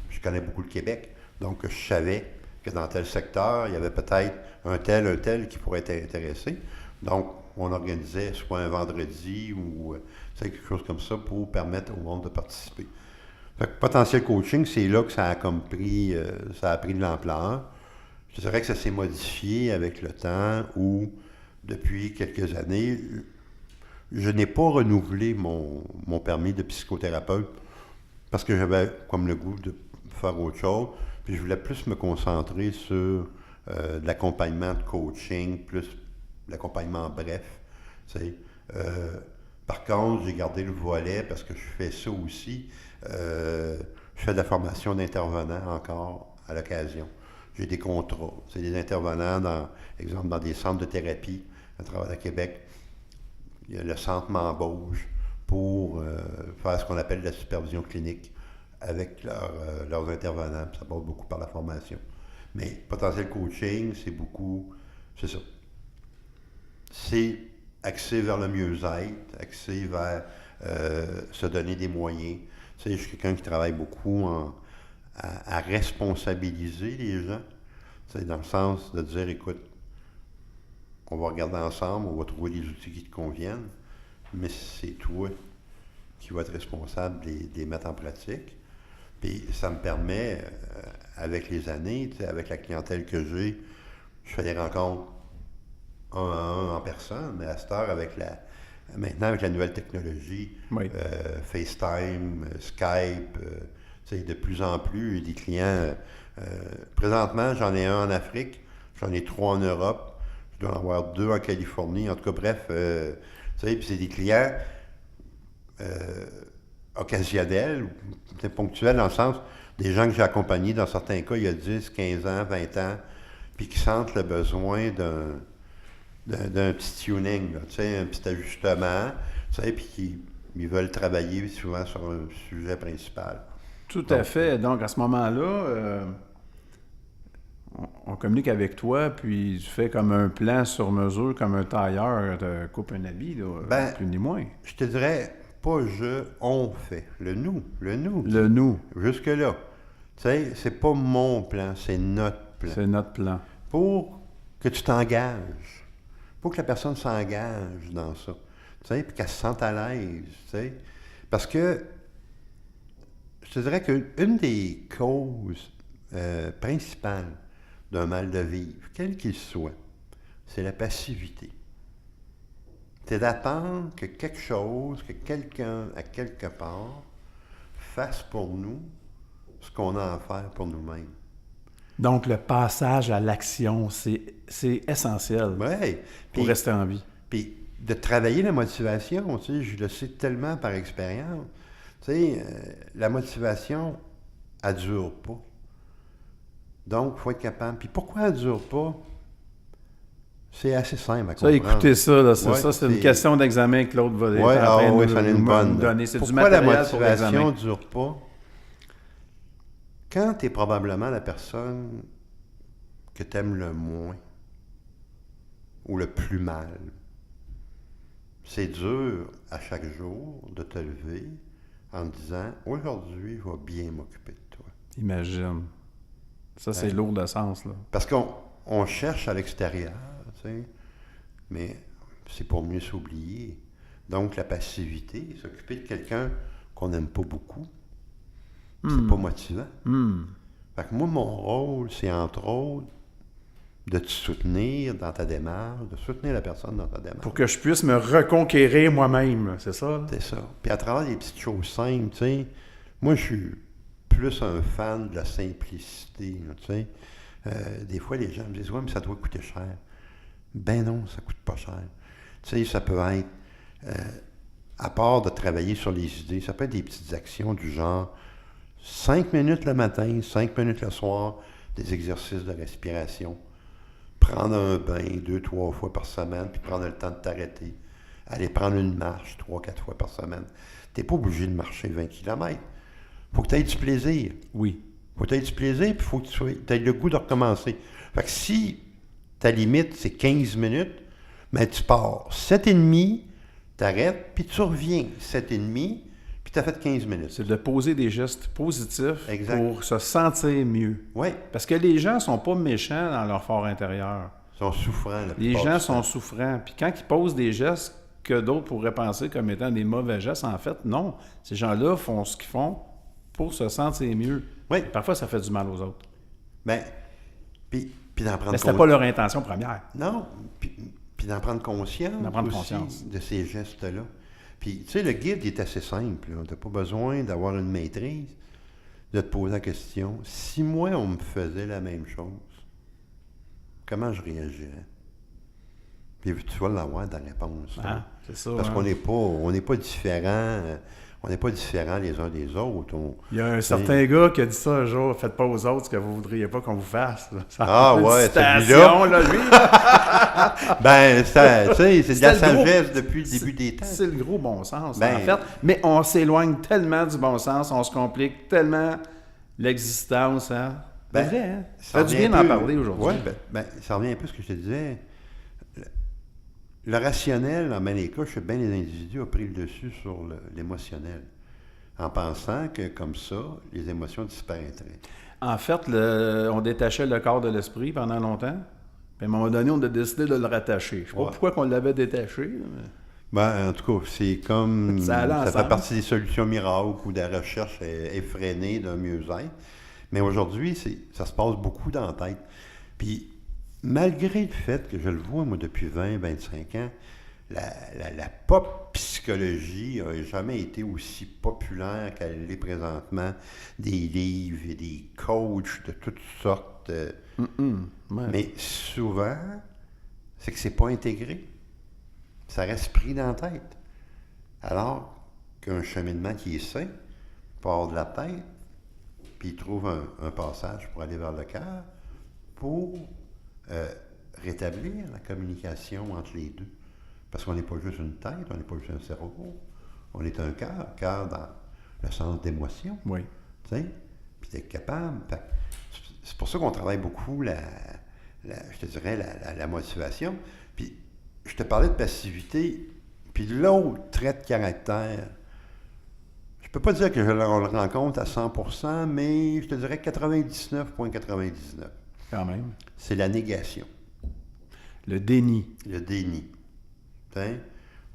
je connais beaucoup le Québec. Donc, je savais que dans tel secteur, il y avait peut-être un tel qui pourrait être intéressé. Donc, on organisait soit un vendredi ou quelque chose comme ça pour permettre au monde de participer. Fait que potentiel coaching, c'est là que ça a comme pris, ça a pris de l'ampleur. Je dirais que ça s'est modifié avec le temps où, depuis quelques années, je n'ai pas renouvelé mon permis de psychothérapeute parce que j'avais comme le goût de faire autre chose. Puis je voulais plus me concentrer sur de l'accompagnement de coaching, plus l'accompagnement bref. Par contre, j'ai gardé le volet parce que je fais ça aussi. Je fais de la formation d'intervenants encore à l'occasion. J'ai des contrats. C'est des intervenants, exemple, dans des centres de thérapie à travers le Québec. Il y a le centre m'embauche pour faire ce qu'on appelle la supervision clinique avec leurs intervenants. Ça passe beaucoup par la formation. Mais potentiel coaching, c'est ça. C'est axé vers le mieux-être, axé vers se donner des moyens. Tu sais, je suis quelqu'un qui travaille beaucoup à responsabiliser les gens. Tu sais, dans le sens de dire, écoute, on va regarder ensemble, on va trouver des outils qui te conviennent, mais c'est toi qui vas être responsable de les mettre en pratique. Puis ça me permet, avec les années, tu sais, avec la clientèle que j'ai, je fais des rencontres un à un en personne, mais à cette heure, maintenant avec la nouvelle technologie, oui. FaceTime, Skype, De plus en plus, des clients... présentement, j'en ai un en Afrique, j'en ai 3 en Europe, je dois en avoir 2 en Californie. En tout cas, bref, puis c'est des clients occasionnels, ponctuels, dans le sens des gens que j'ai accompagnés, dans certains cas, il y a 10, 15 ans, 20 ans, puis qui sentent le besoin d'un petit tuning, là, un petit ajustement, puis ils veulent travailler souvent sur un sujet principal. Tout à fait. Donc, à ce moment-là, on communique avec toi, puis tu fais comme un plan sur mesure, comme un tailleur te coupe un habit, là, plus ni moins. Je te dirais, pas on fait. Le nous. Le nous. Jusque-là. Tu sais, c'est pas mon plan, c'est notre plan. C'est notre plan. Pour que tu t'engages. Pour que la personne s'engage dans ça. Tu sais, puis qu'elle se sente à l'aise, tu sais. Parce que, je te dirais qu'une des causes principales d'un mal de vivre, quel qu'il soit, c'est la passivité. C'est d'attendre que quelque chose, que quelqu'un, à quelque part, fasse pour nous ce qu'on a à faire pour nous-mêmes. Donc, le passage à l'action, c'est essentiel pour rester en vie. Puis, de travailler la motivation, tu sais, je le sais tellement par expérience. Tu sais, la motivation, elle ne dure pas. Donc, il faut être capable. Puis, pourquoi elle ne dure pas? C'est assez simple à comprendre. Ça, écoutez ça, là, c'est une question d'examen que l'autre va nous donner. C'est pourquoi du matériel la motivation ne dure pas? Quand tu es probablement la personne que tu aimes le moins ou le plus mal, c'est dur à chaque jour de te lever en te disant « Aujourd'hui, je vais bien m'occuper de toi. » Imagine. Ça, c'est lourd de sens, là. Parce qu'on cherche à l'extérieur, tu sais, mais c'est pour mieux s'oublier. Donc, la passivité, s'occuper de quelqu'un qu'on n'aime pas beaucoup, c'est pas motivant. Fait que moi, mon rôle, c'est entre autres de te soutenir dans ta démarche, de soutenir la personne dans ta démarche. Pour que je puisse me reconquérir moi-même, c'est ça? C'est ça. Puis à travers des petites choses simples, tu sais, moi, je suis plus un fan de la simplicité, tu sais. Des fois, les gens me disent « Ouais, mais ça doit coûter cher. » Ben non, ça coûte pas cher. Tu sais, ça peut être, à part de travailler sur les idées, ça peut être des petites actions du genre 5 minutes le matin, 5 minutes le soir, des exercices de respiration. Prendre un bain 2-3 fois par semaine, puis prendre le temps de t'arrêter. Aller prendre une marche 3-4 fois par semaine. Tu n'es pas obligé de marcher 20 km. Il faut que tu aies du plaisir. Oui. Il faut que tu aies du plaisir, puis il faut que tu aies le goût de recommencer. Fait que si ta limite, c'est 15 minutes, mais tu pars 7,5, t'arrêtes, puis tu reviens 7,5, puis tu as fait 15 minutes. C'est de poser des gestes positifs exact. Pour se sentir mieux. Oui. Parce que les gens ne sont pas méchants dans leur fort intérieur. Ils sont souffrants. Les gens sont souffrants. Puis quand ils posent des gestes que d'autres pourraient penser comme étant des mauvais gestes, en fait, non. Ces gens-là font ce qu'ils font pour se sentir mieux. Oui. Parfois, ça fait du mal aux autres. Bien, puis d'en prendre mais c'était pas leur intention première. Non, puis d'en prendre conscience, de ces gestes-là. Puis, tu sais, le guide il est assez simple. Tu n'as pas besoin d'avoir une maîtrise, de te poser la question. Si moi, on me faisait la même chose, comment je réagirais? Puis tu vas l'avoir ta réponse. C'est ça. Parce qu'on n'est pas différents. On n'est pas différents les uns des autres. Il y a un certain gars qui a dit ça un jour, faites pas aux autres ce que vous voudriez pas qu'on vous fasse. Celui-là. Là, lui. Ben, tu sais, c'est de la sagesse depuis le début des temps. C'est le gros bon sens, en fait. Mais on s'éloigne tellement du bon sens, on se complique tellement l'existence. Hein? C'est vrai, hein? Ça fait du bien d'en parler aujourd'hui. Oui, ça revient un peu à ce que je te disais. Le rationnel, en bien des cas, chez bien les individus, a pris le dessus sur l'émotionnel, en pensant que, comme ça, les émotions disparaîtraient. En fait, on détachait le corps de l'esprit pendant longtemps, puis à un moment donné, on a décidé de le rattacher. Je ne sais pas pourquoi on l'avait détaché. En tout cas, c'est comme... ça fait partie des solutions miracles ou de la recherche effrénée d'un mieux-être. Mais aujourd'hui, ça se passe beaucoup dans la tête. Puis, malgré le fait que je le vois, moi, depuis 20-25 ans, la pop psychologie n'a jamais été aussi populaire qu'elle l'est présentement. Des livres et des coachs de toutes sortes. Ouais. Mais souvent, c'est que c'est pas intégré. Ça reste pris dans la tête. Alors qu'un cheminement qui est sain part de la tête, puis il trouve un passage pour aller vers le cœur, pour rétablir la communication entre les deux. Parce qu'on n'est pas juste une tête, on n'est pas juste un cerveau, on est un cœur dans le sens d'émotion. Oui. Tu sais? Puis d'être capable. C'est pour ça qu'on travaille beaucoup je te dirais, la motivation. Puis je te parlais de passivité, puis l'autre trait de caractère, je peux pas dire que on le rencontre à 100%, mais je te dirais 99,99. Quand même. C'est la négation. Le déni. Le déni. T'sais?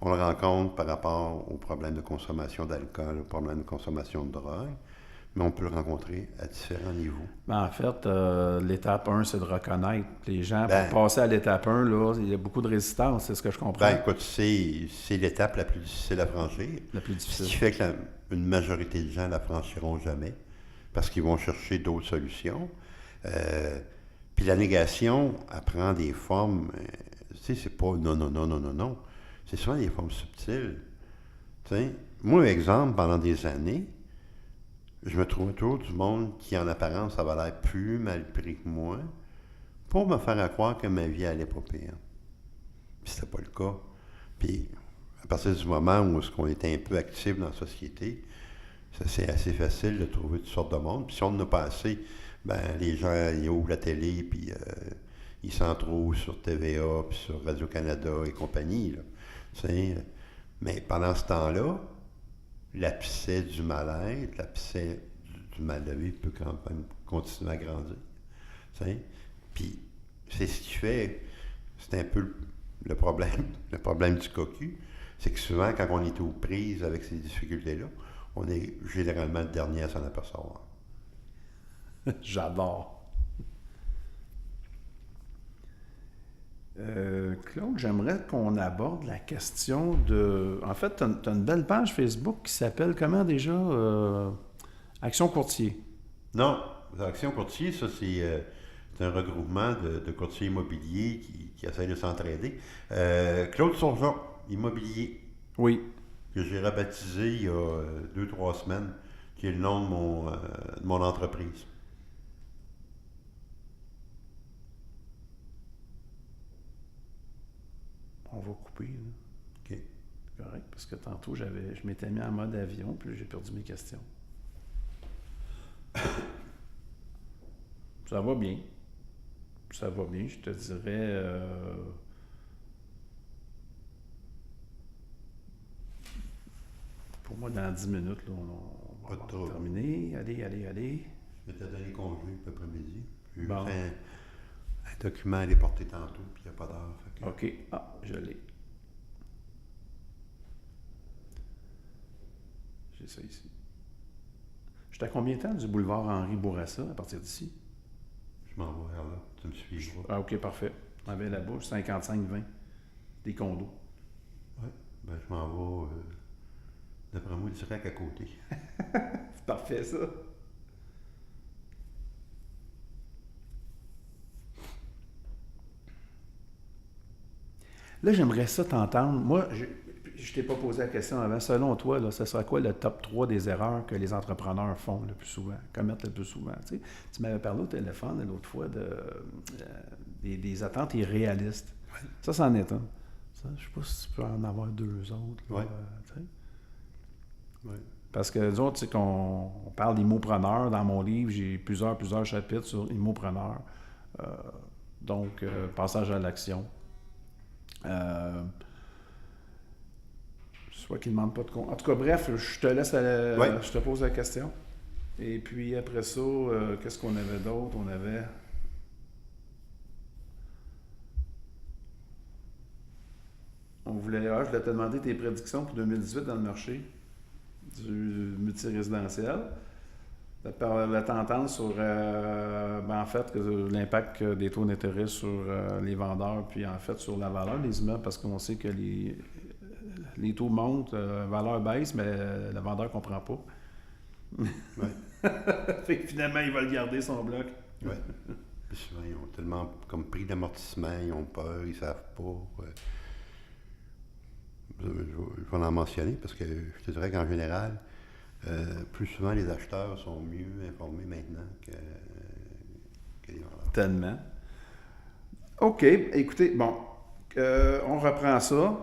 On le rencontre par rapport aux problèmes de consommation d'alcool, aux problèmes de consommation de drogue, mais on peut le rencontrer à différents niveaux. En fait, l'étape 1, c'est de reconnaître les gens. Pour Ben, passer à l'étape 1, là, il y a beaucoup de résistance, c'est ce que je comprends. ben écoute, c'est l'étape la plus difficile à franchir. La plus Ce difficile. qui fait que une majorité de gens ne la franchiront jamais, parce qu'ils vont chercher d'autres solutions. Puis la négation, elle prend des formes, tu sais, c'est pas non. C'est souvent des formes subtiles. Tu sais, moi, exemple, pendant des années, je me trouvais toujours du monde qui, en apparence, avait l'air plus mal pris que moi, pour me faire croire que ma vie allait pas pire. Puis c'était pas le cas. Puis, à partir du moment où on était un peu actif dans la société, ça c'est assez facile de trouver toutes sortes de monde. Puis si on en a pas assez, ben les gens, ils ouvrent la télé, puis ils s'en trouvent sur TVA, puis sur Radio-Canada et compagnie, là. Tu sais, mais pendant ce temps-là, l'abcès du mal-être, l'abcès du mal de vivre peut quand même continuer à grandir. Tu sais? Puis c'est ce qui fait, c'est un peu le problème du cocu, c'est que souvent, quand on est aux prises avec ces difficultés-là, on est généralement le dernier à s'en apercevoir. J'adore. Claude, j'aimerais qu'on aborde la question de... En fait, tu as une belle page Facebook qui s'appelle comment déjà? Action Courtier. Non, Action Courtier, ça c'est un regroupement de courtiers immobiliers qui essayent de s'entraider. Claude Surgeon, Immobilier, Oui. que j'ai rebaptisé il y a 2-3 semaines, qui est le nom de mon entreprise. On va couper, là. OK. Correct, parce que tantôt, je m'étais mis en mode avion, puis j'ai perdu mes questions. Ça va bien. Ça va bien, je te dirais... Pour moi, dans 10 minutes, là, on Pas de va trouble. terminer. Allez. Je vais te donner congé cet après-midi. J'ai Bon. fait un document à aller porter tantôt, puis il n'y a pas d'heure. Fait que- OK. Ah, je l'ai. J'ai ça ici. Je suis à combien de temps du boulevard Henri Bourassa à partir d'ici? Je m'en vais vers là. Tu me suivras. Ah, OK, parfait. On avait la bouche, 55-20. Des condos. Oui. Ben, je m'en vais, d'après moi, direct à côté. C'est parfait, ça. Là, j'aimerais ça t'entendre. Moi, je t'ai pas posé la question avant. Selon toi, là, ce sera quoi le top 3 des erreurs que les entrepreneurs font le plus souvent, commettent le plus souvent? Tu m'avais parlé au téléphone l'autre fois des attentes irréalistes. Oui. Ça, c'en est un. Ça, je sais pas si tu peux en avoir deux autres. Là, Oui. tu sais. Oui. Parce que nous autres, c'est qu'on parle d'immopreneurs. Dans mon livre, j'ai plusieurs chapitres sur immopreneurs. Donc, passage à l'action. Soit qu'ils ne demandent pas de compte. En tout cas, bref, je te laisse, je te pose la question. Et puis après ça, qu'est-ce qu'on avait d'autre? On avait... je voulais te demander tes prédictions pour 2018 dans le marché du multirésidentiel. La tendance sur, en fait, l'impact des taux d'intérêt sur les vendeurs, puis en fait sur la valeur des immeubles, parce qu'on sait que les taux montent, la valeur baisse, mais le vendeur ne comprend pas. Ouais. Fait que finalement, il va le garder, son bloc. Oui. Puis souvent, ils ont tellement comme pris d'amortissement, ils ont peur, ils ne savent pas. Ouais. Je vais en mentionner parce que je te dirais qu'en général, plus souvent les acheteurs sont mieux informés maintenant que les vendeurs. Tellement. OK. Écoutez, bon, on reprend ça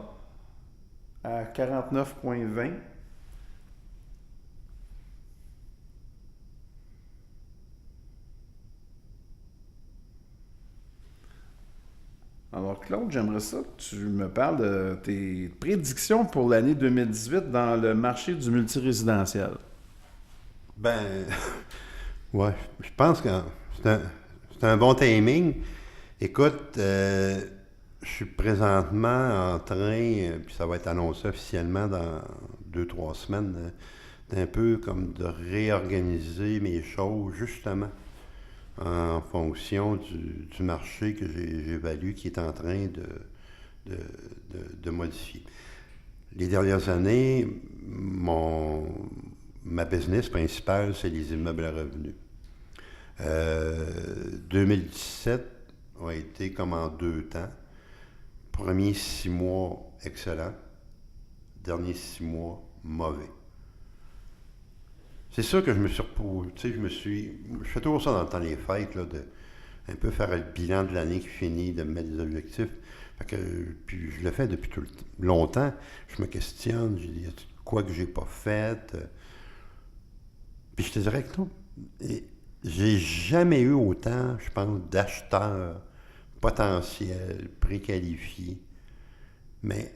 à 49,20. Alors, Claude, j'aimerais ça que tu me parles de tes prédictions pour l'année 2018 dans le marché du multirésidentiel. Ben, ouais, je pense que c'est un bon timing. Écoute, je suis présentement en train, puis ça va être annoncé officiellement dans 2-3 semaines, d'un peu comme de réorganiser mes choses, justement, en fonction du marché que j'évalue qui est en train de modifier. Les dernières années, ma business principale, c'est les immeubles à revenus. 2017 a été comme en 2 temps. Premiers 6 mois, excellent. Derniers 6 mois, mauvais. C'est sûr que je me suis reposé, tu sais, je fais toujours ça dans le temps des fêtes, là, de un peu faire le bilan de l'année qui finit, de me mettre des objectifs. Puis je le fais depuis longtemps. Je me questionne, je dis, quoi que j'ai pas fait. Puis je te dirais que non, j'ai jamais eu autant, je pense, d'acheteurs potentiels, préqualifiés, mais...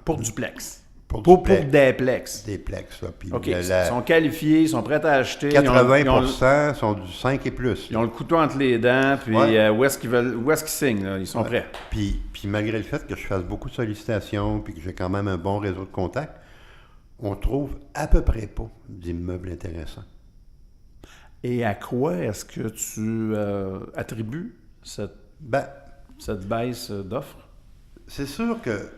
Pour duplex. Pour duplex. Duplex, là. Puis OK, ils sont qualifiés, ils sont prêts à acheter. 80% sont du 5 et plus. Ils ont le couteau entre les dents, puis où est-ce qu'ils signent, là? Ils sont prêts. Puis malgré le fait que je fasse beaucoup de sollicitations, puis que j'ai quand même un bon réseau de contacts, on trouve à peu près pas d'immeubles intéressants. Et à quoi est-ce que tu attribues cette baisse d'offres? C'est sûr que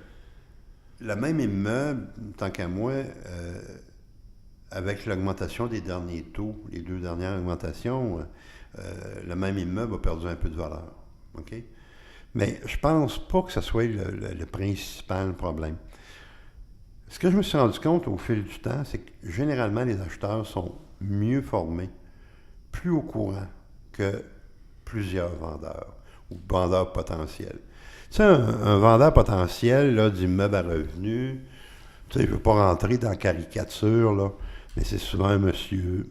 le même immeuble, tant qu'à moi, avec l'augmentation des derniers taux, les 2 dernières augmentations, le même immeuble a perdu un peu de valeur. OK? Mais je pense pas que ce soit le principal problème. Ce que je me suis rendu compte au fil du temps, c'est que généralement, les acheteurs sont mieux formés, plus au courant que plusieurs vendeurs ou vendeurs potentiels. Tu sais, un vendeur potentiel là, d'immeuble à revenus, tu sais, je ne veux pas rentrer dans la caricature, là, mais c'est souvent un monsieur.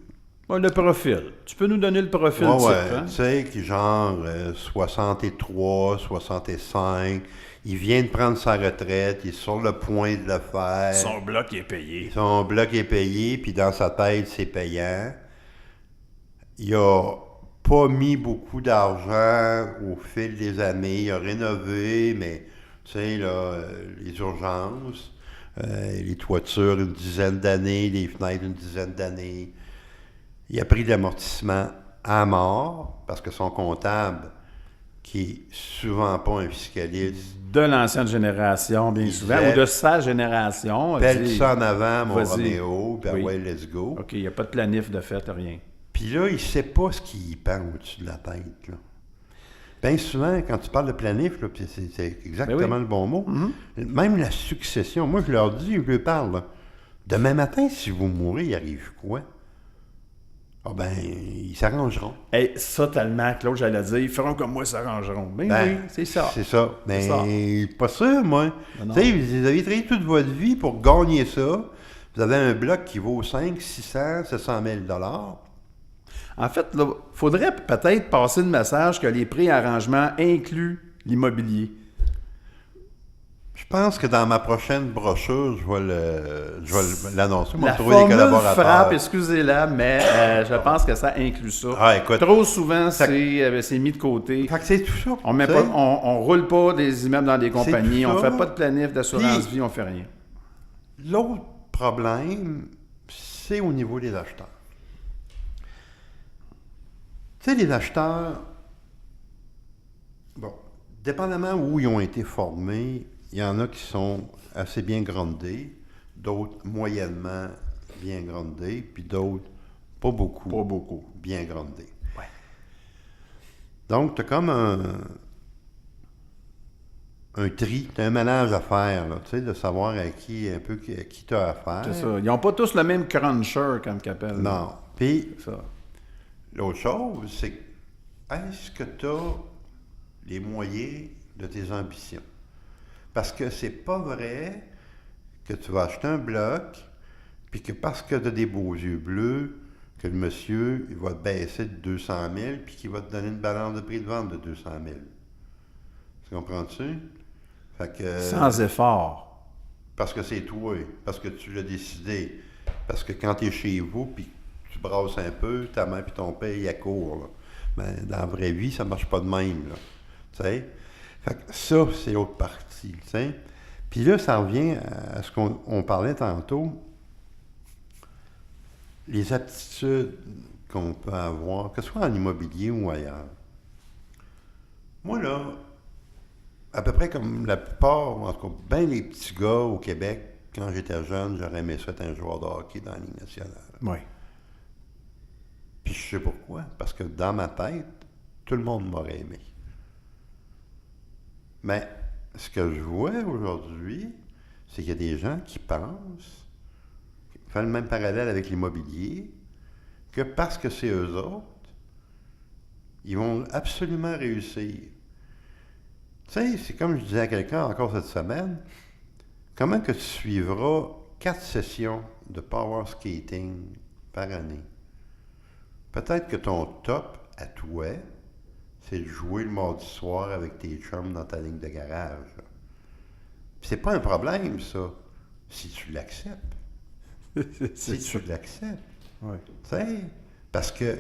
Le profil. Tu peux nous donner le profil type, hein? Tu sais, qui genre 63, 65, il vient de prendre sa retraite, il est sur le point de le faire. Son bloc est payé. Son bloc est payé, puis dans sa tête, c'est payant. Il a pas mis beaucoup d'argent au fil des années. Il a rénové, mais, tu sais, là, les urgences, les toitures, une dizaine d'années, les fenêtres, une dizaine d'années. Il a pris de l'amortissement à mort, parce que son comptable, qui est souvent pas un fiscaliste... De l'ancienne génération, bien souvent, ou de sa génération. Pèle ça en avant, mon Roméo, puis ouais, let's go. OK, il n'y a pas de planif de fait, rien. Puis là, il ne sait pas ce qu'il pend au-dessus de la tête, là. Bien souvent, quand tu parles de planif, là, c'est exactement le bon mot, même la succession, moi je leur dis, je leur parle, là, demain matin, si vous mourrez, il arrive quoi? Ah ben, ils s'arrangeront. Hey, ça tellement, Claude, j'allais dire, ils feront comme moi, ils s'arrangeront. Ben oui, c'est ça. C'est ça. Mais pas sûr, moi. Tu sais, vous avez travaillé toute votre vie pour gagner ça. Vous avez un bloc qui vaut 500, 600, 700 000 $. En fait, il faudrait peut-être passer le message que les préarrangements incluent l'immobilier. Je pense que dans ma prochaine brochure, je vais l'annoncer. La formule frappe, excusez-la, mais je pense que ça inclut ça. Ah, écoute, trop souvent, c'est mis de côté. Fait que c'est tout ça. On roule pas des immeubles dans des compagnies, on fait pas de planif d'assurance vie, on fait rien. L'autre problème, c'est au niveau des acheteurs. Tu sais, les acheteurs, bon, dépendamment où ils ont été formés, il y en a qui sont assez bien groundés, d'autres moyennement bien groundés, puis d'autres pas beaucoup bien groundés. Ouais. Donc, tu as comme un tri, tu as un ménage à faire, là, tu sais, de savoir à qui tu as affaire. C'est ça. Ils n'ont pas tous le même cruncher, comme qu'ils appellent. Non. Puis, C'est ça. l'autre chose, c'est est-ce que tu as les moyens de tes ambitions? Parce que c'est pas vrai que tu vas acheter un bloc, puis que parce que tu as des beaux yeux bleus, que le monsieur, il va te baisser de 200 000, puis qu'il va te donner une balance de prix de vente de 200 000. Tu comprends-tu? Fait que, Sans effort. parce que c'est toi, parce que tu l'as décidé. Parce que quand tu es chez vous, puis tu brasses un peu, ta mère puis ton père, il accourt, là. Mais dans la vraie vie, ça marche pas de même, là. Tu sais? Fait que ça, c'est l'autre partie, tu sais? Puis là, ça revient à ce qu'on parlait tantôt. Les aptitudes qu'on peut avoir, que ce soit en immobilier ou ailleurs. Moi, là, à peu près comme la plupart, en tout cas, bien les petits gars au Québec, quand j'étais jeune, j'aurais aimé ça être un joueur de hockey dans la Ligue nationale. Oui. Puis je sais pourquoi. Parce que dans ma tête, tout le monde m'aurait aimé. Mais ce que je vois aujourd'hui, c'est qu'il y a des gens qui pensent, qui font le même parallèle avec l'immobilier, que parce que c'est eux autres, ils vont absolument réussir. Tu sais, c'est comme je disais à quelqu'un encore cette semaine, comment que tu suivras 4 sessions de power skating par année? Peut-être que ton top à toi, c'est de jouer le mardi soir avec tes chums dans ta ligne de garage. Puis c'est pas un problème, ça, si tu l'acceptes. Si tu l'acceptes. Oui. Tu sais, parce que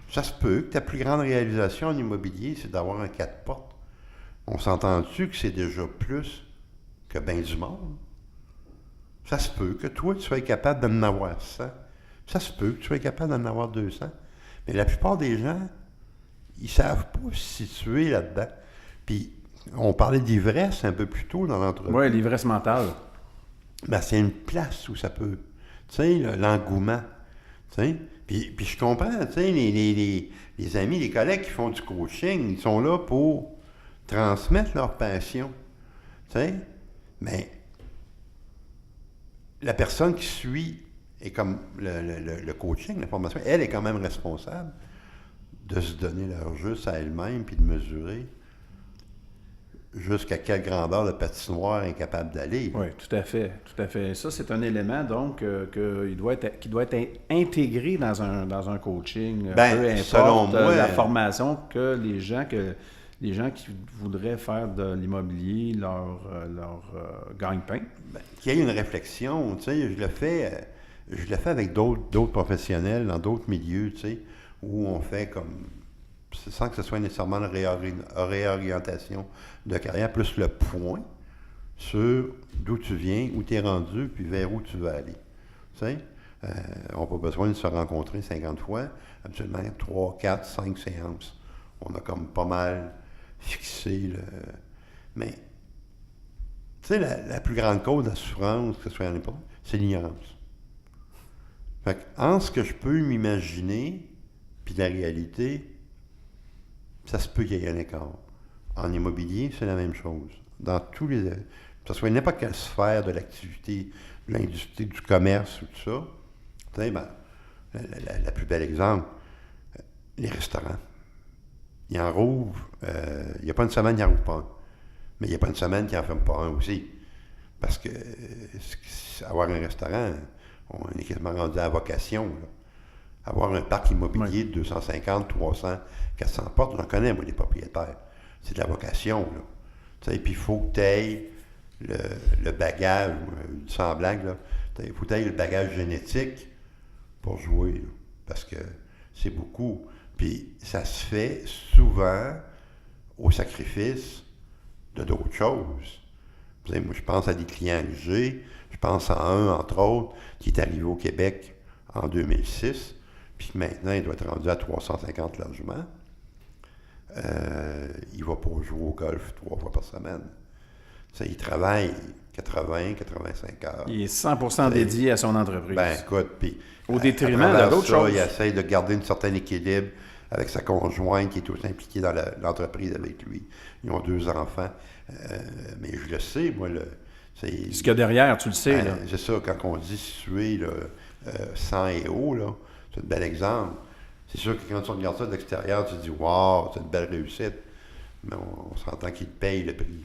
ça se peut que ta plus grande réalisation en immobilier, c'est d'avoir un 4 portes. On s'entend-tu que c'est déjà plus que bien du monde? Ça se peut que toi, tu sois capable d'en avoir 100. Ça se peut que tu sois capable d'en avoir 200. Mais la plupart des gens, ils savent pas se situer là-dedans. Puis, on parlait d'ivresse un peu plus tôt dans l'entrevue. Oui, l'ivresse mentale. Ben, c'est une place où ça peut... Tu sais, l'engouement. Tu sais? Puis je comprends, tu sais, les amis, les collègues qui font du coaching, ils sont là pour transmettre leur passion. Tu sais? Mais la personne qui suit, et comme le coaching, la formation, elle est quand même responsable de se donner leur juste à elle-même puis de mesurer jusqu'à quelle grandeur le patinoire est capable d'aller. Oui, tout à fait, tout à fait. Ça, c'est un élément, donc, qui doit être intégré dans un coaching, Ben, peu importe selon moi, la formation que les gens qui voudraient faire de l'immobilier leur gagne-pain. Ben, qu'il y ait une réflexion, tu sais, je le fais avec d'autres professionnels dans d'autres milieux, tu sais, où on fait comme, sans que ce soit nécessairement une réorientation de carrière, plus le point sur d'où tu viens, où tu es rendu, puis vers où tu veux aller. Tu sais, on n'a pas besoin de se rencontrer 50 fois, habituellement 3, 4, 5 séances. On a comme pas mal fixé le... Mais, tu sais, la plus grande cause d'assurance, que ce soit en époque, c'est l'ignorance. Fait en ce que je peux m'imaginer, puis la réalité, ça se peut qu'il y ait un écart. En immobilier, c'est la même chose. Dans tous les... Que ce soit n'importe quelle sphère de l'activité, de l'industrie, du commerce ou tout ça, tu sais, ben, la plus belle exemple, les restaurants. Ils en rouvrent, il n'y a pas une semaine, ils n'en rouvrent pas un. Mais il n'y a pas une semaine qu'ils n'en ferment pas un aussi. Parce que avoir un restaurant, on est quasiment rendu à la vocation, là. Avoir un parc immobilier de 250, 300, 400 portes, j'en connais, moi, les propriétaires. C'est de la vocation, là. Tu sais, puis il faut que tu aies le bagage, sans blague, là, il faut que tu aies le bagage génétique pour jouer, là, parce que c'est beaucoup. Puis ça se fait souvent au sacrifice de d'autres choses. Vous savez, moi, je pense à des clients que j'ai. Je pense à un, entre autres, qui est arrivé au Québec en 2006. Puis maintenant, il doit être rendu à 350 logements. Il ne va pas jouer au golf 3 fois par semaine. Ça, il travaille 80-85 heures. Il est 100% dédié à son entreprise. Ben écoute, puis au détriment de d'autres choses. Il essaie de garder un certain équilibre avec sa conjointe qui est aussi impliquée dans l'entreprise avec lui. Ils ont 2 enfants. Mais je le sais, moi, ce qu'il y a derrière, tu le sais. Ben, là. c'est ça, quand on dit situé 100 et haut, là, c'est un bel exemple. C'est sûr que quand tu regardes ça de l'extérieur, tu te dis « Wow, c'est une belle réussite ». Mais on s'entend qu'il paye le prix.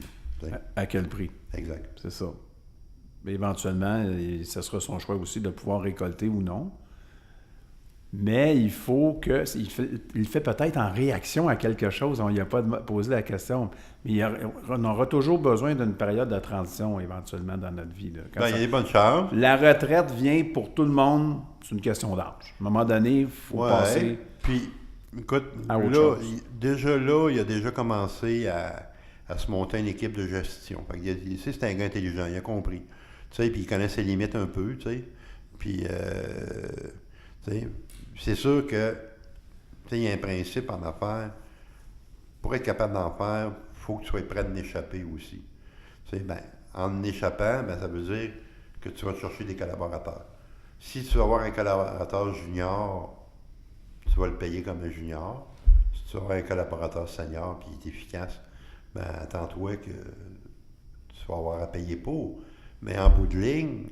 À quel prix? Exact. C'est ça. Mais éventuellement, ce sera son choix aussi de pouvoir récolter ou non. Mais il faut que... Il fait peut-être en réaction à quelque chose. On n'y a pas posé la question. Mais on aura toujours besoin d'une période de transition éventuellement dans notre vie. Là. Il y a des bonnes chances. La retraite vient pour tout le monde. C'est une question d'âge. À un moment donné, il faut passer... Puis, écoute, déjà là, il a déjà commencé à se monter une équipe de gestion. Fait que, c'est un gars intelligent, il a compris. Tu sais, puis il connaît ses limites un peu, tu sais. Puis, tu sais, c'est sûr que, tu sais, il y a un principe en affaires. Pour être capable d'en faire, il faut que tu sois prêt d'échapper aussi. Tu sais, en échappant, ça veut dire que tu vas chercher des collaborateurs. Si tu vas avoir un collaborateur junior, tu vas le payer comme un junior. Si tu vas avoir un collaborateur senior qui est efficace, attends-toi que tu vas avoir à payer pour. Mais en bout de ligne,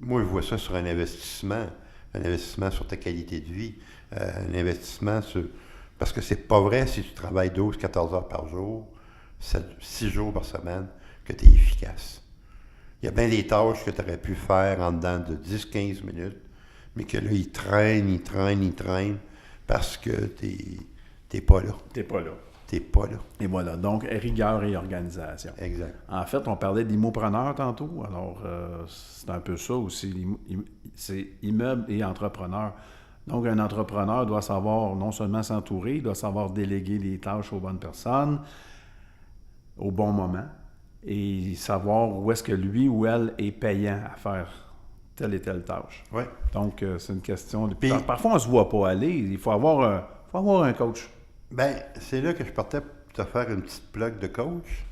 moi, je vois ça sur un investissement sur ta qualité de vie, un investissement sur... Parce que c'est pas vrai si tu travailles 12-14 heures par jour, 6 jours par semaine, que tu es efficace. Il y a bien des tâches que tu aurais pu faire en dedans de 10-15 minutes, mais que là, ils traînent, parce que t'es pas là. T'es pas là. T'es pas là. Et voilà, donc rigueur et organisation. Exact. En fait, on parlait d'immopreneur tantôt, alors c'est un peu ça aussi, c'est immeuble et entrepreneur. Donc, un entrepreneur doit savoir non seulement s'entourer, il doit savoir déléguer les tâches aux bonnes personnes au bon moment et savoir où est-ce que lui ou elle est payant à faire telle et telle tâche. Oui. Donc, c'est une question de... Parfois, on ne se voit pas aller. Il faut avoir un coach. C'est là que je partais pour te faire une petite plug de coach.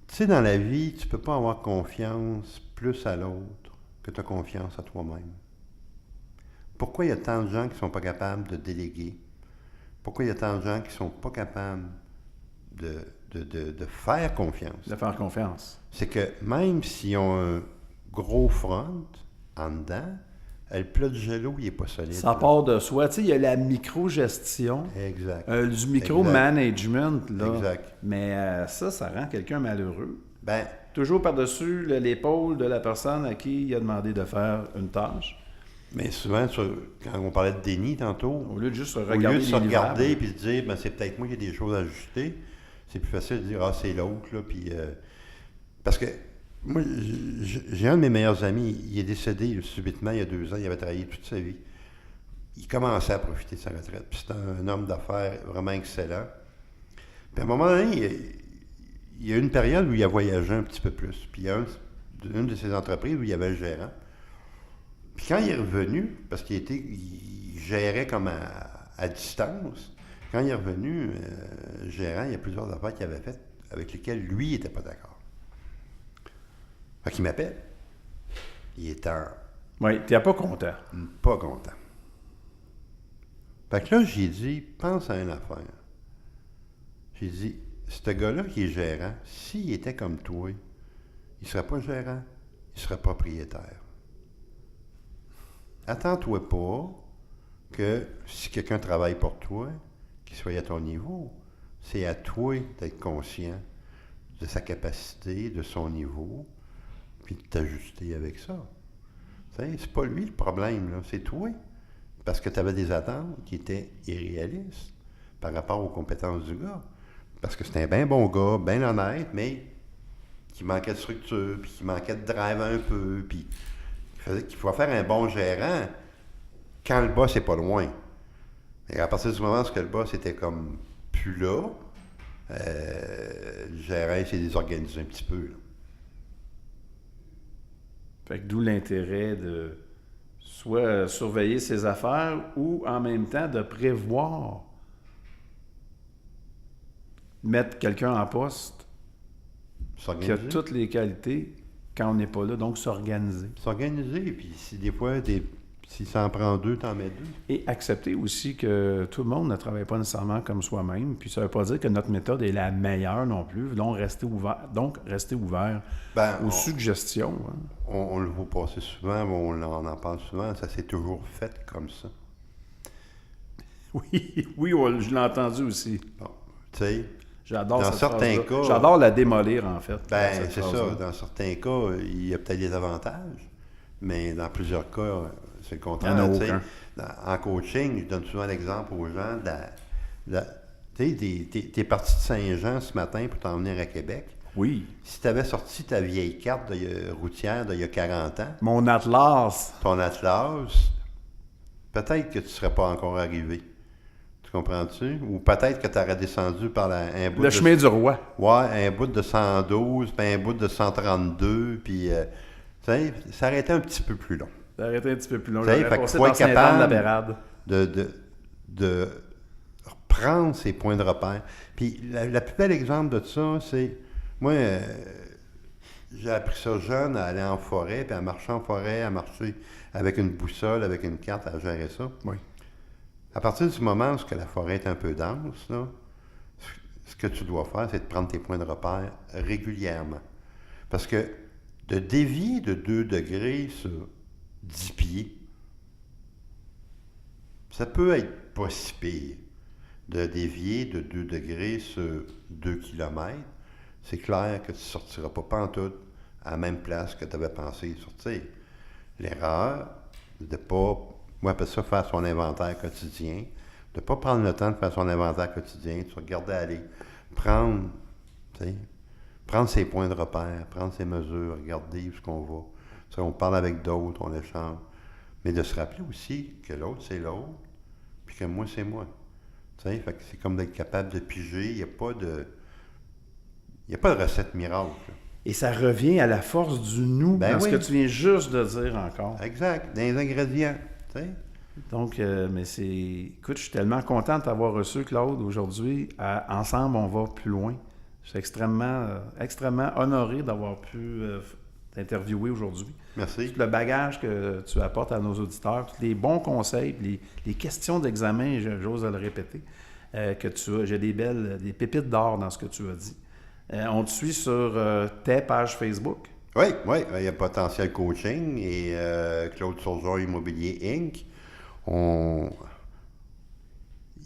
Tu sais, dans la vie, tu ne peux pas avoir confiance plus à l'autre que tu as confiance à toi-même. Pourquoi il y a tant de gens qui ne sont pas capables de déléguer? Pourquoi il y a tant de gens qui ne sont pas capables de faire confiance? De faire confiance. C'est que même s'ils ont un gros front en dedans, le plat de gelo, il n'est pas solide. Ça part de soi. Tu sais, il y a la micro-gestion. Exact. Du micro-management. Là. Exact. Mais ça rend quelqu'un malheureux. Toujours par-dessus l'épaule de la personne à qui il a demandé de faire une tâche. Mais souvent, quand on parlait de déni tantôt, au lieu de juste regarder et de se dire, c'est peut-être moi qui ai des choses à ajuster, c'est plus facile de dire, c'est l'autre, là, puis... parce que moi, j'ai un de mes meilleurs amis, il est décédé subitement il y a 2 ans, il avait travaillé toute sa vie. Il commençait à profiter de sa retraite, puis c'était un homme d'affaires vraiment excellent. Puis à un moment donné, il y a eu une période où il a voyagé un petit peu plus, puis il y a une de ses entreprises où il y avait le gérant. Puis quand il est revenu, parce qu'il gérait comme à distance, quand il est revenu, le gérant, il y a plusieurs affaires qu'il avait faites avec lesquelles lui, il n'était pas d'accord. Fait qu'il m'appelle. Il est en... Oui, tu n'es pas content. Pas content. Fait que là, j'ai dit, pense à une affaire. J'ai dit, ce gars-là qui est gérant, s'il était comme toi, il ne serait pas gérant, il serait propriétaire. Attends-toi pas que si quelqu'un travaille pour toi, qu'il soit à ton niveau, c'est à toi d'être conscient de sa capacité, de son niveau, puis de t'ajuster avec ça. C'est pas lui le problème, là, c'est toi. Parce que tu avais des attentes qui étaient irréalistes par rapport aux compétences du gars. Parce que c'était un bien bon gars, bien honnête, mais qui manquait de structure, puis qui manquait de drive un peu, puis qu'il faut faire un bon gérant quand le boss n'est pas loin. Et à partir du moment où le boss était comme plus là, le gérant s'est désorganisé un petit peu. Là. Fait que d'où l'intérêt soit surveiller ses affaires ou en même temps de prévoir mettre quelqu'un en poste qui a S'organiser. toutes les qualités quand on n'est pas là, donc s'organiser. S'organiser, puis si des fois, si ça en prend 2, t'en mets 2. Et accepter aussi que tout le monde ne travaille pas nécessairement comme soi-même, puis ça ne veut pas dire que notre méthode est la meilleure non plus, donc rester ouvert Ben, aux suggestions. Hein. on le voit passer souvent, on en parle souvent, ça s'est toujours fait comme ça. Oui, je l'ai entendu aussi. Bon, tu sais, J'adore Dans cette certains phrase-là. cas- J'adore la démolir, en fait. ben cette c'est ça. phrase-là. Dans certains cas, il y a peut-être des avantages, mais dans plusieurs cas, c'est le contraire. Il y en a tu sais. aucun. En coaching, je donne souvent l'exemple aux gens tu sais, t'es parti de Saint-Jean ce matin pour t'en venir à Québec. Oui. Si tu avais sorti ta vieille carte routière d'il y a 40 ans, Mon atlas. ton atlas, peut-être que tu ne serais pas encore arrivé. Tu comprends-tu? Ou peut-être que tu aurais descendu par un bout Le chemin du roi. Ouais, un bout de 112, puis un bout de 132, puis tu sais, ça aurait été un petit peu plus long. Ça aurait été un petit peu plus long. Tu sais, J'aurais fait passé qu'il faut dans être Saint-Anne-de-la-Pérade. de reprendre ses points de repère. Puis la plus belle exemple de ça, c'est, moi, j'ai appris ça jeune, à aller en forêt, puis à marcher en forêt, à marcher avec une boussole, avec une carte, à gérer ça. Oui. À partir du moment où la forêt est un peu dense, là, ce que tu dois faire, c'est de prendre tes points de repère régulièrement. Parce que de dévier de 2 degrés sur 10 pieds, ça peut être pas si pire. De dévier de 2 degrés sur 2 kilomètres, c'est clair que tu ne sortiras pas pantoute à la même place que tu avais pensé sortir. L'erreur, de ne pas, moi j'appelle ça faire son inventaire quotidien, de ne pas prendre le temps de faire son inventaire quotidien, de se regarder aller, prendre ses points de repère, prendre ses mesures, regarder où est-ce qu'on va. Ça, on parle avec d'autres, on échange. Mais de se rappeler aussi que l'autre, c'est l'autre, puis que moi, c'est moi. Tu sais, fait que c'est comme d'être capable de piger, il n'y a pas de recette miracle. Et ça revient à la force du nous, Ben dans ce oui. que tu viens juste de dire encore. Exact, dans les ingrédients, tu sais. Donc, mais c'est... Écoute, je suis tellement content de t'avoir reçu, Claude, aujourd'hui. Ensemble, on va plus loin. Je suis extrêmement honoré d'avoir pu t'interviewer aujourd'hui. Merci. Tout le bagage que tu apportes à nos auditeurs, tous les bons conseils, les questions d'examen, j'ose le répéter, que tu as. J'ai des pépites d'or dans ce que tu as dit. On te suit sur tes pages Facebook. Oui, il y a Potentiel Coaching et Claude Saugeon Immobilier Inc.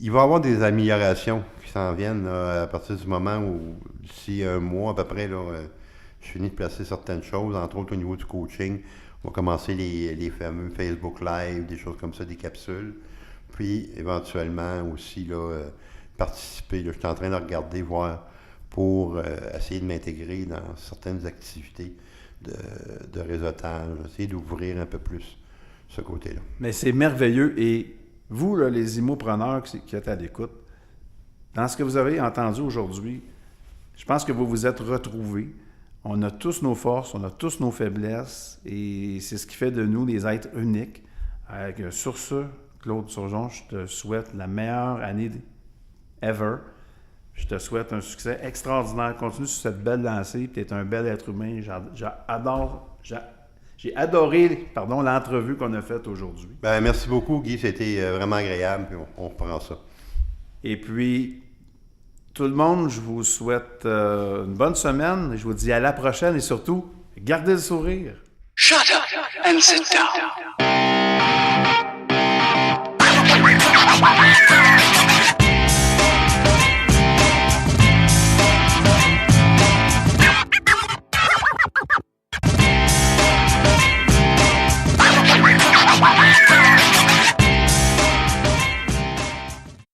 Il va y avoir des améliorations qui s'en viennent là, à partir du moment où, d'ici un mois à peu près, là, je finis de placer certaines choses, entre autres au niveau du coaching. On va commencer les fameux Facebook Live, des choses comme ça, des capsules. Puis, éventuellement aussi, là, participer. Là, je suis en train de regarder, voir pour essayer de m'intégrer dans certaines activités de réseautage, essayer d'ouvrir un peu plus ce côté-là. Mais c'est merveilleux. Et vous, là, les immopreneurs qui êtes à l'écoute, dans ce que vous avez entendu aujourd'hui, je pense que vous vous êtes retrouvés. On a tous nos forces, on a tous nos faiblesses, et c'est ce qui fait de nous des êtres uniques. Sur ce, Claude Saugeon, je te souhaite la meilleure année ever. Je te souhaite un succès extraordinaire. Continue sur cette belle lancée. Tu es un bel être humain. J'ai adoré l'entrevue qu'on a faite aujourd'hui. Ben, merci beaucoup, Guy. C'était vraiment agréable. Puis on reprend ça. Et puis, tout le monde, je vous souhaite une bonne semaine. Je vous dis à la prochaine et surtout, gardez le sourire. Shut up and sit down.